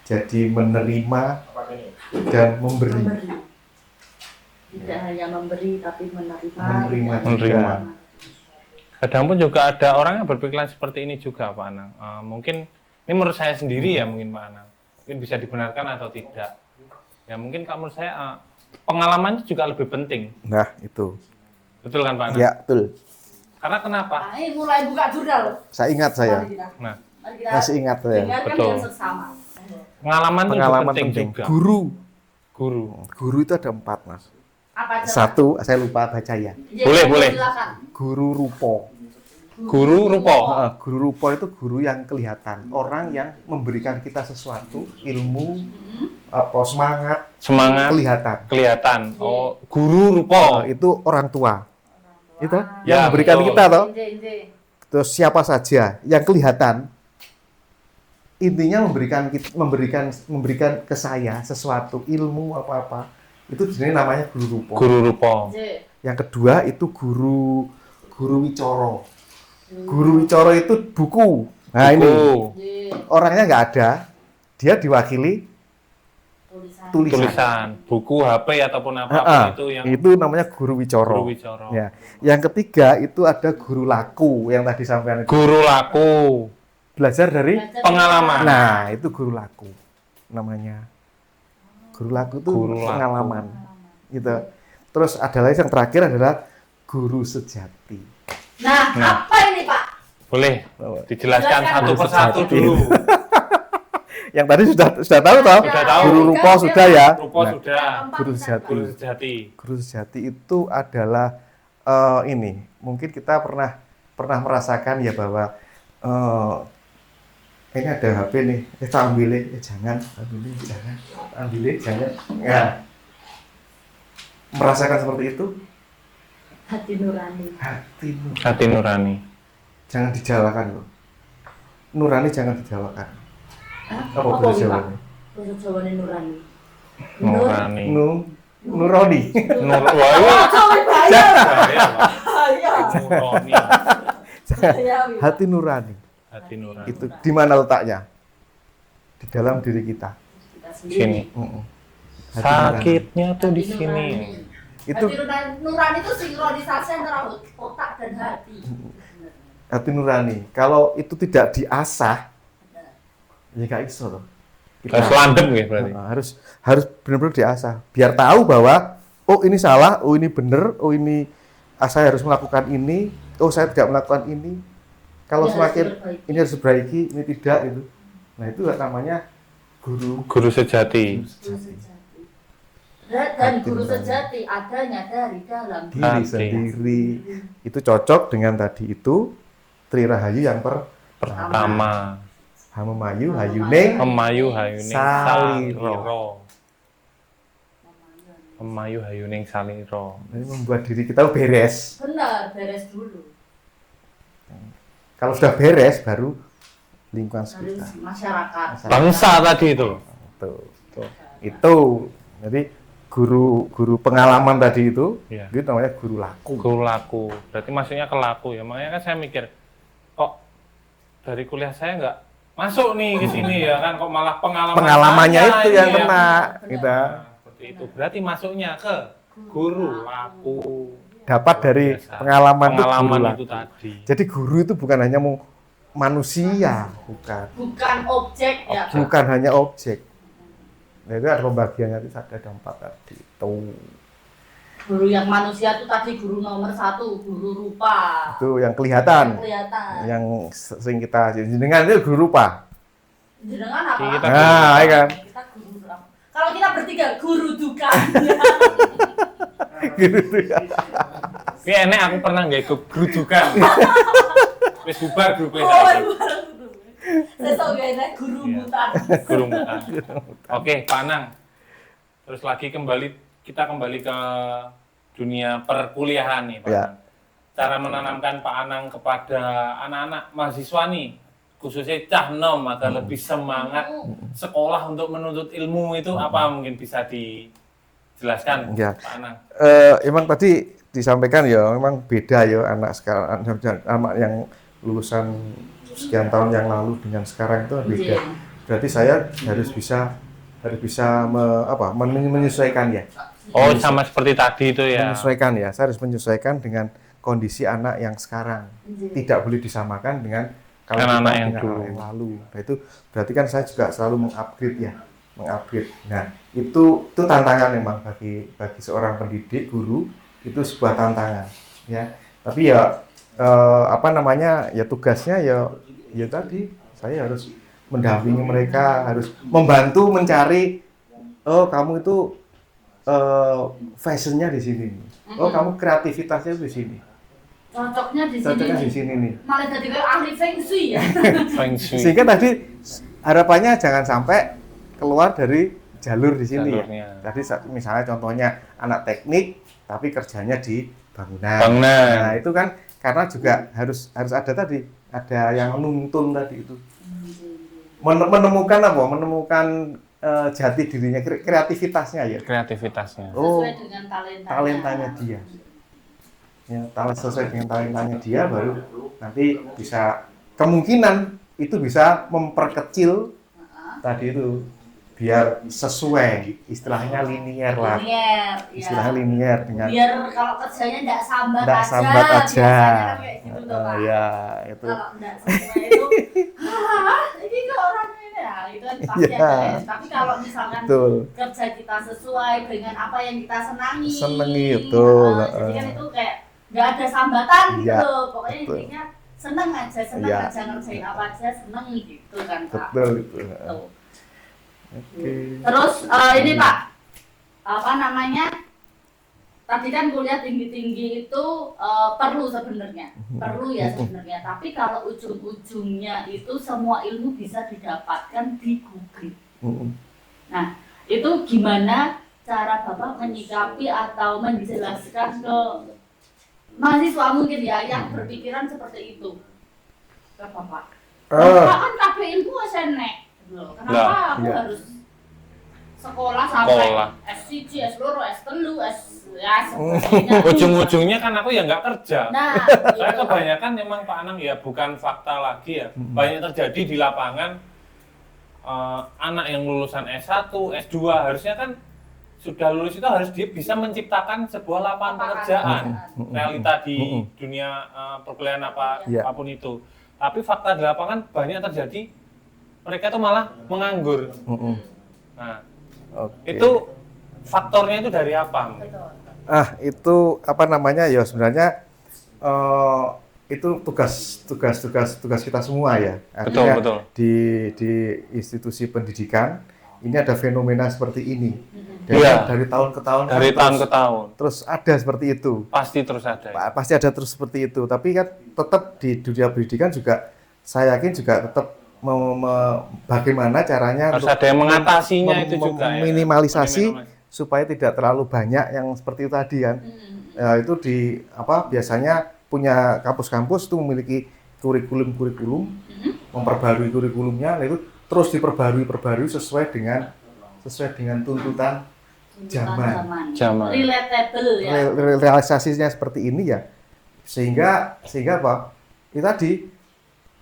jadi menerima dan memberi. Tidak hanya memberi tapi menerima. Menerima juga. Menerima. Kadang pun juga ada orang yang berpikiran seperti ini juga, Pak Anang. Mungkin ini menurut saya sendiri ya, mungkin Pak Anang. Mungkin bisa dibenarkan atau tidak. Ya mungkin kalau menurut saya pengalamannya juga lebih penting. Nah itu, Betul kan Pak Anang? ya betul. Karena kenapa? Nah, ini mulai buka jurnal. Saya ingat saya, Mari kita. Nah, Mari kita masih ingat saya. dengarkan Betul. dengan seksama. pengalaman itu Pengalaman penting, penting. juga. Guru itu ada 4 mas. Apa aja? Satu, saya lupa baca ya. Ya, Boleh, ya, boleh. Silakan. Guru rupo. Guru rupo. Guru rupo itu guru yang kelihatan, orang yang memberikan kita sesuatu, ilmu, apa semangat, Semangat kelihatan. Oh, guru rupo. Itu orang tua. Itu Ya, yang memberikan betul. kita toh. Inje. Terus siapa saja yang kelihatan, intinya memberikan ke saya sesuatu, ilmu apa-apa. Itu jenis namanya guru rupo. Guru rupo. Inje. Yang kedua itu guru wicoro. Guru Wicoro itu buku. Nah ini orangnya nggak ada, dia diwakili tulisan. Buku, HP ataupun apapun itu namanya Guru Wicoro. Guru Wicoro. Ya. Yang ketiga itu ada Guru Laku yang tadi sampaikan. Guru Laku. Belajar dari pengalaman. Nah, itu Guru Laku namanya. Guru Laku itu pengalaman. Gitu. Terus ada lagi yang terakhir adalah Guru Sejati. Nah, apa ini Pak? Boleh dijelaskan satu persatu dulu. Yang tadi sudah tahu toh? Sudah tahu. Guru Rupa sudah ya. Rupa sudah. Guru Sejati. Guru Sejati. Guru Sejati itu adalah ini. Mungkin kita pernah merasakan ya bahwa ini ada HP nih. Kita jangan. Ya. Merasakan seperti itu? Hati nurani. Hati nurani. Jangan dijalakan loh. Nurani jangan dijalakan. Apa bahasa Jawanya? Bahasa Jawanya nurani. Nurani. Nuroni. Nurani. Hati nurani. Hati nurani. Itu di mana letaknya? Di dalam diri kita. Sini. Sakitnya tuh di sini. Itu hati nurani itu sinkronisasi antara otak dan hati. Hati nurani. Kalau itu tidak diasah, ya nggak iso loh. Harus landem ya berarti. Harus benar-benar diasah. Biar tahu bahwa oh ini salah, oh ini benar, oh ini saya harus melakukan ini, oh saya tidak melakukan ini. Kalau semakin ini harus diperbaiki, ini tidak itu. Nah itu namanya guru sejati. Dan guru sejati adanya dari dalam diri sendiri. Itu cocok dengan tadi itu Tri Rahayu yang pertama. Hamemayu hayuning saliro. Hamayu hayuning saliro. Ini membuat diri kita beres. Benar, beres dulu. Kalau sudah beres baru lingkungan sekitar. Masyarakat. Bangsa tadi itu. Itu. Jadi guru pengalaman tadi itu, itu namanya guru laku. Guru laku. Berarti maksudnya ke laku ya. Makanya kan saya mikir, kok dari kuliah saya nggak masuk nih ke sini ya kan, kok malah pengalamannya itu yang kena kita. Seperti itu. Berarti masuknya ke guru laku. Dapat dari pengalaman itu tadi. Jadi guru itu bukan hanya manusia, bukan. Bukan objek ya. Bukan hanya objek. Nah, itu ada pembagiannya itu ada 4 tadi. Guru yang manusia itu tadi guru nomor 1, guru rupa. Itu yang kelihatan. Yang sering kita jenengan itu guru rupa. Jenengan apa? Nah, ya kan. Kita guru rupa. Kalau kita bertiga guru duka. Guru duka. Ini enak aku pernah nggak ikut gerudukan. Wis bubar grupnya. Sesuk enak guru mutan. Guru mutan. Oke, Pak Anang. Terus lagi kita kembali ke dunia perkuliahan nih, Pak Anang. Cara menanamkan Pak Anang kepada anak-anak mahasiswa nih, khususnya cah nom agar lebih semangat sekolah untuk menuntut ilmu itu apa mungkin bisa dijelaskan, Pak Anang? Emang tadi disampaikan ya, memang beda ya anak sekarang, anak yang lulusan sekian tahun yang lalu dengan sekarang itu beda. Berarti saya harus bisa menyesuaikan ya. Oh, sama seperti tadi itu ya. Menyesuaikan ya, saya harus menyesuaikan dengan kondisi anak yang sekarang. Tidak boleh disamakan dengan anak yang lalu. Nah, itu berarti kan saya juga selalu mengupgrade. Nah, itu tantangan memang bagi seorang pendidik, guru itu sebuah tantangan ya. Tapi ya ya tugasnya ya tadi saya harus mendampingi mereka, harus membantu mencari kamu itu fashionnya di sini. Oh, kamu kreativitasnya di sini. Cocoknya di sini nih. Malah jadi kayak ahli feng shui ya. Feng shui. Sehingga tadi harapannya jangan sampai keluar dari jalur di sini ya. Tadi misalnya contohnya anak teknik tapi kerjanya di bangunan. Nah, itu kan karena juga harus ada tadi, ada yang nuntun tadi itu. Menemukan jati dirinya, kreativitasnya ya. Kreativitasnya. Sesuai dengan talentanya dia. ya sesuai dengan talentanya dia, baru nanti bisa kemungkinan itu bisa memperkecil tadi itu biar sesuai, istilahnya linier lah. Istilahnya linier dengan biar kalau kerjanya nggak sambat aja. Biasanya kan kayak gitu tuh Pak. Ya, itu. Kalau nggak sesuai itu, ini kok orang ini ya, itu kan pasti ada. Tapi kalau misalkan kerja kita sesuai dengan apa yang kita senangi, betul. Jadi kan itu kayak nggak ada sambatan gitu. Pokoknya intinya seneng aja ngerjain apa aja seneng gitu kan Pak. Betul. Okay. Terus ini Pak, apa namanya? Tadi kan kuliah tinggi-tinggi itu perlu sebenarnya, sebenarnya. Tapi kalau ujung-ujungnya itu semua ilmu bisa didapatkan di Google. Nah, itu gimana cara Bapak menyikapi atau menjelaskan ke mahasiswa mungkin ya yang berpikiran seperti itu ke Bapak? Kan kabeh ilmu esenek. Kenapa aku harus sekolah sampai S1, S2, S3, ujung-ujungnya kan aku ya nggak kerja. Nah, saya kebanyakan memang Pak Anang ya bukan fakta lagi ya. Banyak terjadi di lapangan anak yang lulusan S1, S2 harusnya kan sudah lulus itu harus dia bisa menciptakan sebuah lapangan pekerjaan. Realita di dunia perkuliahan apapun itu. Tapi fakta di lapangan banyak terjadi mereka tuh malah menganggur. Nah, itu faktornya itu dari apa? Itu apa namanya ya sebenarnya itu tugas kita semua ya. Artinya betul. Di institusi pendidikan ini ada fenomena seperti ini. Dari tahun ke tahun. Terus ada seperti itu. Pasti terus ada. Pasti ada terus seperti itu. Tapi kan tetap di dunia pendidikan juga saya yakin juga tetap bagaimana caranya harus ada yang mengatasinya itu juga minimalisasi supaya tidak terlalu banyak yang seperti itu tadi kan. Itu biasanya punya kampus-kampus itu memiliki kurikulum memperbarui kurikulumnya, itu terus diperbarui sesuai dengan tuntutan zaman. Relatable ya. Realisasinya seperti ini ya. Sehingga apa? Itu tadi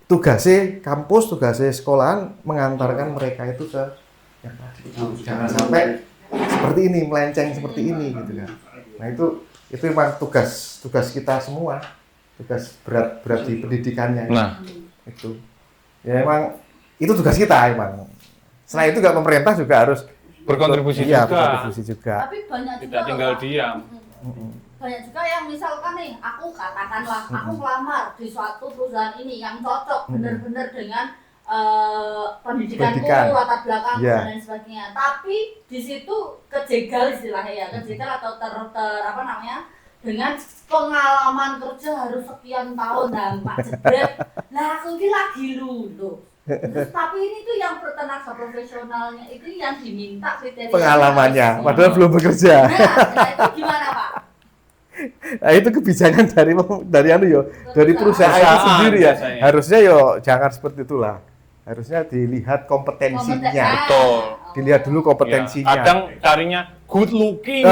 tugasnya kampus, tugasnya sekolahan mengantarkan mereka itu ke yang tadi. Jangan sampai seperti ini, melenceng seperti ini gitu kan. Nah, itu memang tugas kita semua. Tugas berat di pendidikannya. Nah, itu. Ya emang itu tugas kita emang. Selain itu juga pemerintah juga harus berkontribusi juga. Tapi banyak juga tidak tinggal diam. Banyak juga yang misalkan nih, aku katakanlah aku melamar di suatu perusahaan ini yang cocok benar-benar dengan pendidikanku, latar belakangku dan lain sebagainya. Tapi di situ kejegal istilahnya ya, kejegal atau dengan pengalaman kerja harus sekian tahun Pak jebret. Lah aku ini lagi lulus. Tapi ini tuh yang tenaga profesionalnya itu yang diminta kriteria pengalamannya, padahal belum bekerja. Nah itu gimana Pak? Nah itu kebijakan dari perusahaan itu sendiri ya. Biasanya. Harusnya jangan seperti itulah. Harusnya dilihat kompetensinya. Betul. Dilihat dulu kompetensinya. Ya, kadang carinya good looking.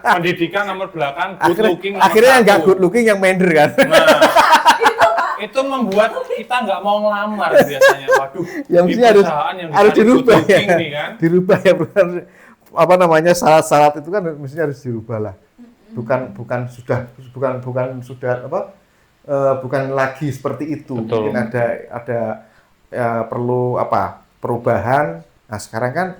Pendidikan nomor belakang good looking. Akhirnya nggak good looking yang minder kan. Nah, itu membuat kita nggak mau ngelamar biasanya. Waduh. Yang mesti harus dirubah ya. Nih, kan? Dirubah ya syarat-syarat itu kan mestinya harus dirubah lah. Bukan lagi seperti itu. Betul. Mungkin ada perlu perubahan. Nah sekarang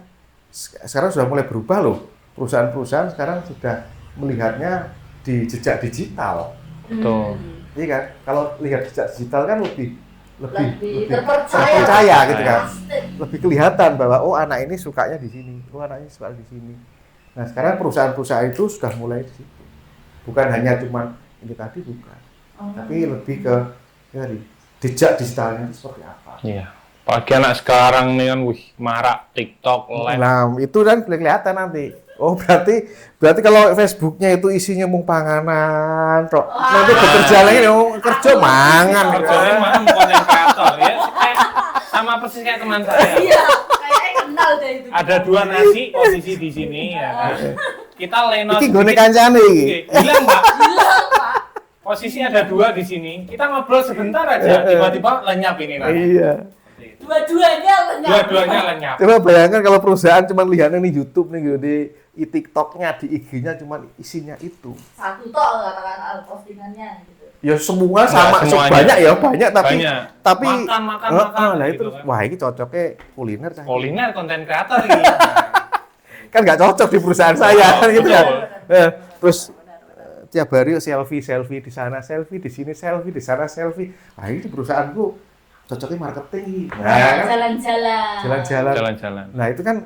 sudah mulai berubah loh. Perusahaan-perusahaan sekarang sudah melihatnya di jejak digital. Betul. Iya kan? Kalau lihat jejak digital kan lebih terpercaya gitu kan. Lebih kelihatan bahwa anak ini sukanya di sini, anak ini suka di sini. Nah sekarang perusahaan-perusahaan itu sudah mulai di situ. Bukan hanya cuma ini tadi, bukan. Tapi lebih ke jejak digitalnya itu seperti apa. Iya. Apalagi anak sekarang nih kan, marak TikTok, live. Nah itu kan kelihatan nanti. Oh berarti kalau Facebooknya itu isinya panganan, nanti bekerja lagi kerja mangan. Kerjanya mangan konten kreator ya. Sama persis kayak teman saya. Iya, kayaknya kenal deh itu. Ada 2 nasi posisi di sini ya kan. kita leno Iki gone kancane iki. Bilang Pak, Bilang, Pak. posisi ada 2 di sini. Kita ngobrol sebentar aja, tiba-tiba lenyap ini Nana. Iya. Dua-duanya lenyap. Dua-duanya lenyap. Coba bayangkan kalau perusahaan cuma lihatnya di YouTube nih gitu, di TikTok-nya, di IG-nya cuma isinya itu. Satu tok katakan postingannya gitu. Ya semua Nggak sama, semuanya. banyak tapi makan nah gitu itu kan. wah ini cocoknya kuliner Cah. Kuliner konten kreator ini. Kan nggak cocok di perusahaan saya kan gitu betul. kan. Terus tiap hari selfie di sana, selfie di sini, selfie di sana, selfie. Nah ini di perusahaanku cocoknya marketing. Nah, Jalan-jalan. Jalan-jalan. Nah itu kan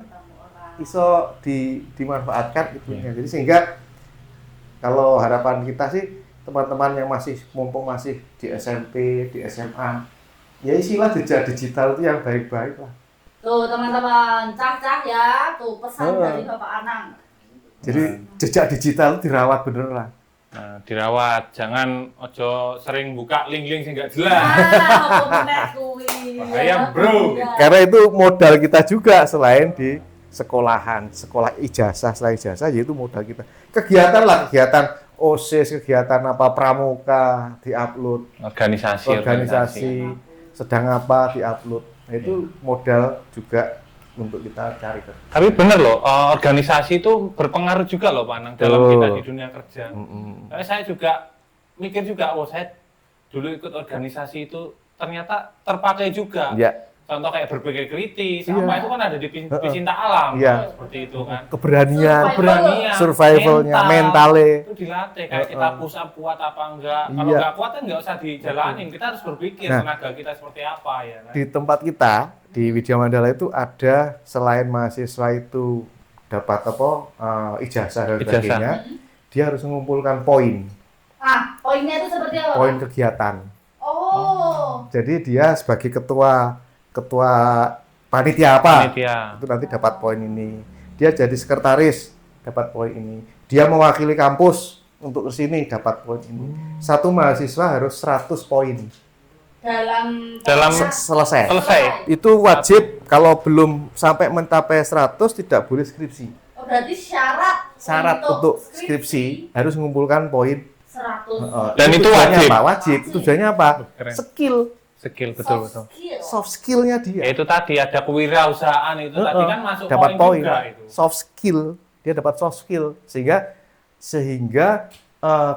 iso dimanfaatkan itunya. Jadi sehingga kalau harapan kita sih teman-teman yang mumpung masih di SMP, di SMA, ya isilah jejak digital itu yang baik-baik lah. Tuh teman-teman, cah-cah ya, tuh pesan dari Bapak Anang. Jadi jejak digital itu dirawat bener lah. Nah, dirawat, jangan ojo sering buka link-link sing nggak jelas. Bahaya, Bro. Karena itu modal kita juga selain di sekolahan, sekolah ijazah, selain ijazah yaitu modal kita. Kegiatan lah, kegiatan OSIS, kegiatan apa pramuka diupload, organisasi sedang apa diupload. Nah, itu modal juga untuk kita cari kerja. Tapi bener loh, organisasi itu berpengaruh juga loh Pak Anang dalam kita di dunia kerja. Saya juga mikir juga, saya dulu ikut organisasi itu ternyata terpakai juga. Ya. Contoh kayak berpikir kritis, apa itu kan ada di Pecinta Alam, seperti itu kan. Keberanian, survivalnya, mentalnya. Itu dilatih, kayak kita push up kuat apa enggak. Kalau enggak kuat kan enggak usah dijalanin, kita harus berpikir tenaga kita seperti apa ya kan. Di tempat kita, di Widya Mandala itu ada selain mahasiswa itu dapat ijazah dan sebagainya, dia harus mengumpulkan poin. Poinnya itu seperti apa? Poin kegiatan. Oh. Jadi dia sebagai ketua panitia apa, itu nanti dapat poin ini. Dia jadi sekretaris, dapat poin ini. Dia mewakili kampus untuk kesini, dapat poin ini. Satu mahasiswa harus 100 poin. Dalam selesai. Itu wajib, kalau belum sampai mencapai 100 tidak boleh skripsi. Oh, berarti syarat untuk skripsi harus mengumpulkan poin 100. Dan itu wajib. Tujuannya apa? Skill betul. Soft skill-nya dia. Ya, itu tadi ada kewirausahaan itu tadi kan masuk dapat poin juga itu. Soft skill, dia dapat soft skill sehingga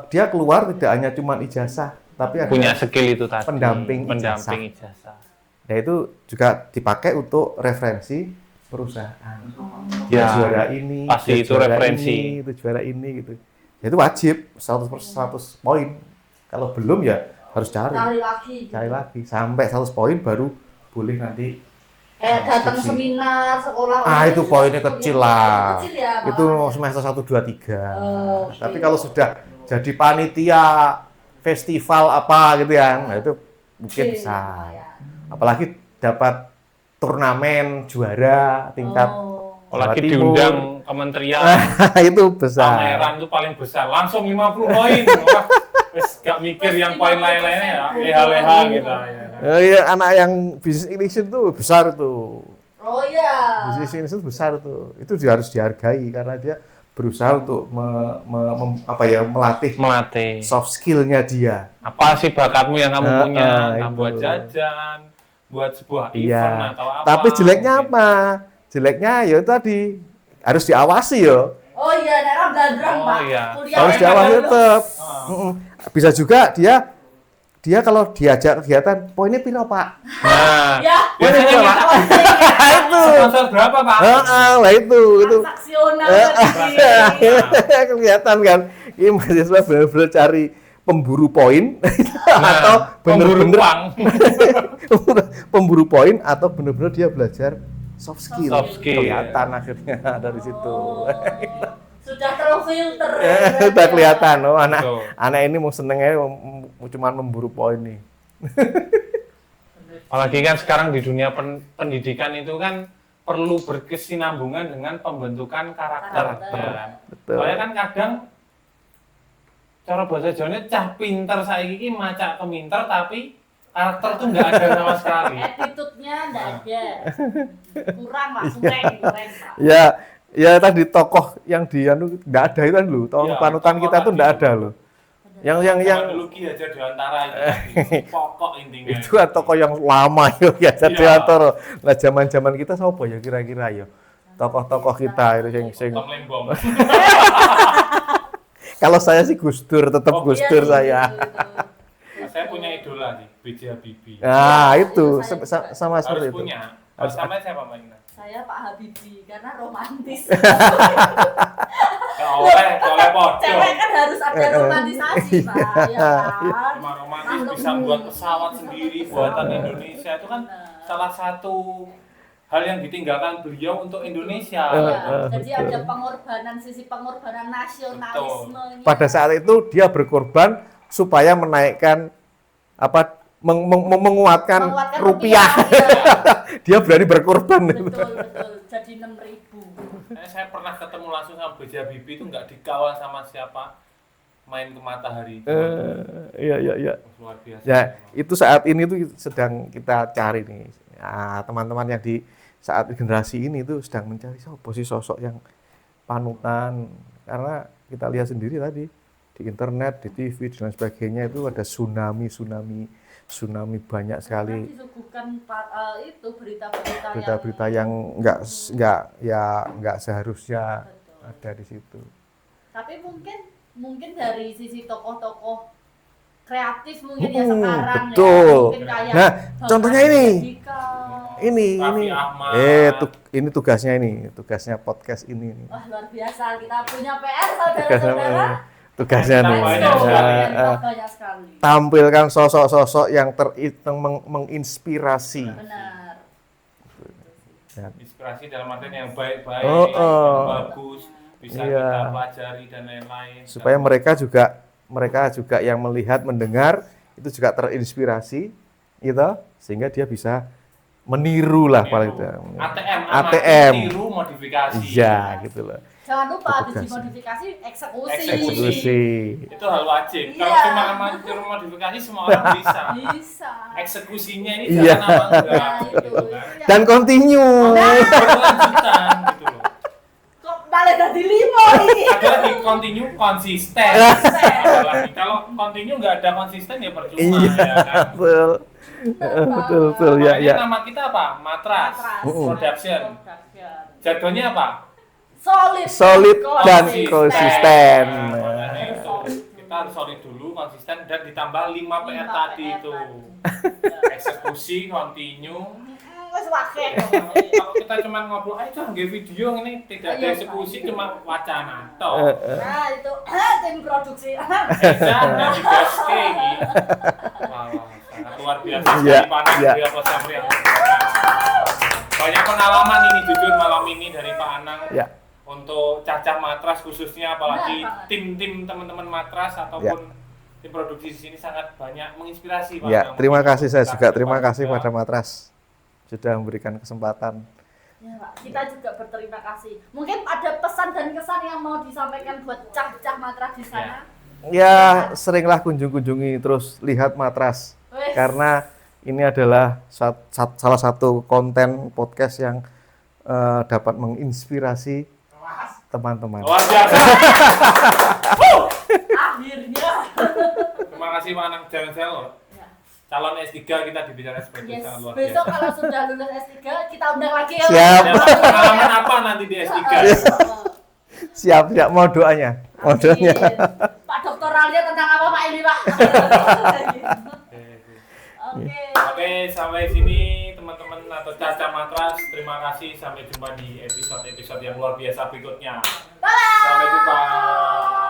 dia keluar tidak hanya cuma ijazah, tapi ada punya skill itu tadi. Pendamping ijazah. Nah itu juga dipakai untuk referensi perusahaan. Ya, juara ini, pasti itu referensi. Itu juara ini gitu. Ya, itu wajib 100 poin. Kalau belum ya harus cari lagi sampai 100 poin baru boleh nanti datang seminar sekolah. Itu poinnya kecil lah. Kecil ya, itu semester 1, 2, 3. Tapi kalau sudah jadi panitia festival apa gitu ya, nah itu mungkin bisa. Apalagi dapat turnamen juara tingkat apalagi diundang kementerian. Itu besar. Pameran itu paling besar, langsung 50 poin. Wes gak mikir yang poin lain-lainnya ya, leha-leha gitu ya. Iya, anak yang business English itu besar tuh. Oh iya. Business English itu besar tuh. Itu juga harus dihargai karena dia berusaha untuk melatih soft skill-nya dia. Apa sih bakatmu yang kamu punya? Buat jajan, buat sebuah event atau apa. Tapi jeleknya apa? Jeleknya ya tadi harus diawasi ya. Oh iya, daerah Blandrang, Pak. Iya. Harus diawasi tetap. Bisa juga dia kalau diajak kegiatan, poinnya piro, Pak? Nah, biasanya Pak. Itu. Sponsor berapa, Pak? Lah itu. Transaksional. Kelihatan kan. Ini mahasiswa benar-benar cari pemburu poin atau benar-benar pemburu poin atau benar-benar dia belajar soft skill. Kelihatan akhirnya dari situ. Sudah terfilter. Sudah kelihatan anak ini mau senengnya mau cuma memburu poin nih. Apalagi kan sekarang di dunia pendidikan itu kan perlu berkesinambungan dengan pembentukan karakter. Betul. Soalnya kan kadang cara bahasa Jawanya cah pinter saiki maca keminter tapi karakter tuh nggak ada sama sekali. Attitude-nya nggak ada. Kurang, Pak. Kurang, Pak. Ya, Ya tadi tokoh yang di anu nggak ada itu kan lho, Iya, panutan tokoh kita tuh tadi nggak itu. ada loh. Yang dulu Ki Hajar Dewantara itu pokok intinya. itu kan tokoh yang lama ya Iya. Dewantara. Nah zaman-zaman kita siapa ya kira-kira ya? Tokoh-tokoh kita itu sing Tom Lembong. kalau saya sih Gus Dur, tetap Oh, Gus Iya, Dur iya, saya. Nah, saya punya idola nih, B.J. Habibie. Nah, itu Itu saya juga. sama Harus seperti itu. punya. Kalau sama siapa Mbak Ina? Saya Pak Habibie karena romantis. Oleh podo. Cewek kan harus ada romantisasi, Pak. Ya kan? Cuma romantis Makhluk bisa bumi. buat pesawat sendiri buatan Indonesia itu kan salah satu hal yang ditinggalkan beliau untuk Indonesia. Iya, jadi betul. ada pengorbanan, sisi pengorbanan nasionalisme. Pada saat itu dia berkorban supaya menaikkan menguatkan rupiah. Iya. Dia berani berkorban. Betul. Jadi 6.000. Saya pernah ketemu langsung sama B.J. Habibie itu nggak dikawal sama siapa, main ke matahari. Iya. Luar biasa. Ya, itu saat ini tuh sedang kita cari nih. Nah, teman-teman yang di saat generasi ini tuh sedang mencari sosok yang panutan. Karena kita lihat sendiri tadi di internet, di TV dan lain sebagainya itu ada tsunami banyak sekali. Karena disuguhkan itu berita-berita Berita-berita yang nggak seharusnya Betul. ada di situ. Tapi mungkin dari sisi tokoh-tokoh kreatif mungkin ya sekarang betul. ya mungkin kayak Nah, Bapak contohnya ini. Jika. Ini Ahmad. ini tugasnya podcast ini. Wah, luar biasa, kita punya PR saudara-saudara. Tugasnya Kita nih. banyak sekali. Banyak sekali. Tampilkan sosok-sosok yang menginspirasi. Benar. Ya. Inspirasi dalam artian yang baik-baik, Oh, yang bagus, bisa Iya. kita pelajari dan lain-lain. Supaya mereka juga yang melihat, mendengar itu juga terinspirasi, gitu, sehingga dia bisa meniru lah paling tidak. ATM, tiru modifikasi. Iya, gitu loh. Jangan lupa habis Tugas. dimodifikasi eksekusi. Eksekusi. Itu hal wajib. Iya. Kalau cuma tiru modifikasi semua orang bisa. Bisa. Eksekusinya ini Iya. jangan apa enggak. Nah, itu. Gitu kan. Itu Dan yang- continue. Berkelanjutan gitu loh. Kok malah jadi 5 ini. Ada lagi continue konsisten. Konsisten. Ada lagi. Kalau continue nggak ada konsisten ya percuma Iya, ya kan. betul ya. Makanya nama kita apa? Matras. Production. Jargonnya apa? Solid dan Konsisten. konsisten. Makanya itu. Kita harus solid dulu, konsisten dan ditambah 5 PR tadi itu. Eksekusi, continue. Wes wakil. Kalau kita cuma ngobrol, ayo jangan nge video ini tidak ada eksekusi, cuma wacana toh. Nah, itu tim produksi. Edan navigasi ini. Wah, sangat luar biasa Iya, sekali Pak Anang, iya. dari Pos Jamri yang banyak pengalaman ini jujur malam ini dari Pak Anang. Ya. Untuk cacah matras khususnya, apalagi Benar, Pak. tim-tim teman-teman matras ataupun tim produksi di sini sangat banyak menginspirasi Pak Ya, Anang. terima kasih saya juga Kita terima kasih juga. pada Matras sudah memberikan kesempatan. Ya, Pak. Kita juga berterima kasih. Mungkin ada pesan dan kesan yang mau disampaikan buat cah-cah matras di sana. Ya, seringlah kunjungi terus lihat Matras Wes. karena ini adalah salah satu konten podcast yang dapat menginspirasi teman-teman. Luar biasa. Akhirnya. Terima kasih Pak Anang, jangan saya loh. Ya. Calon S3 kita di Bicara Seperti Yes. sangat luar Besok biasa. kalau sudah lulus S3 kita undang lagi ya. Siap. Ya, Pak, pengalaman apa nanti di S3? Siap, mau doanya. Mau doanya. Amin. Pak doktoralnya tentang apa Pak ini Pak? Oke. Oke, sampai sini teman-teman atau Caca Matras. Terima kasih, sampai jumpa di episode-episode yang luar biasa berikutnya. Bye. Sampai jumpa.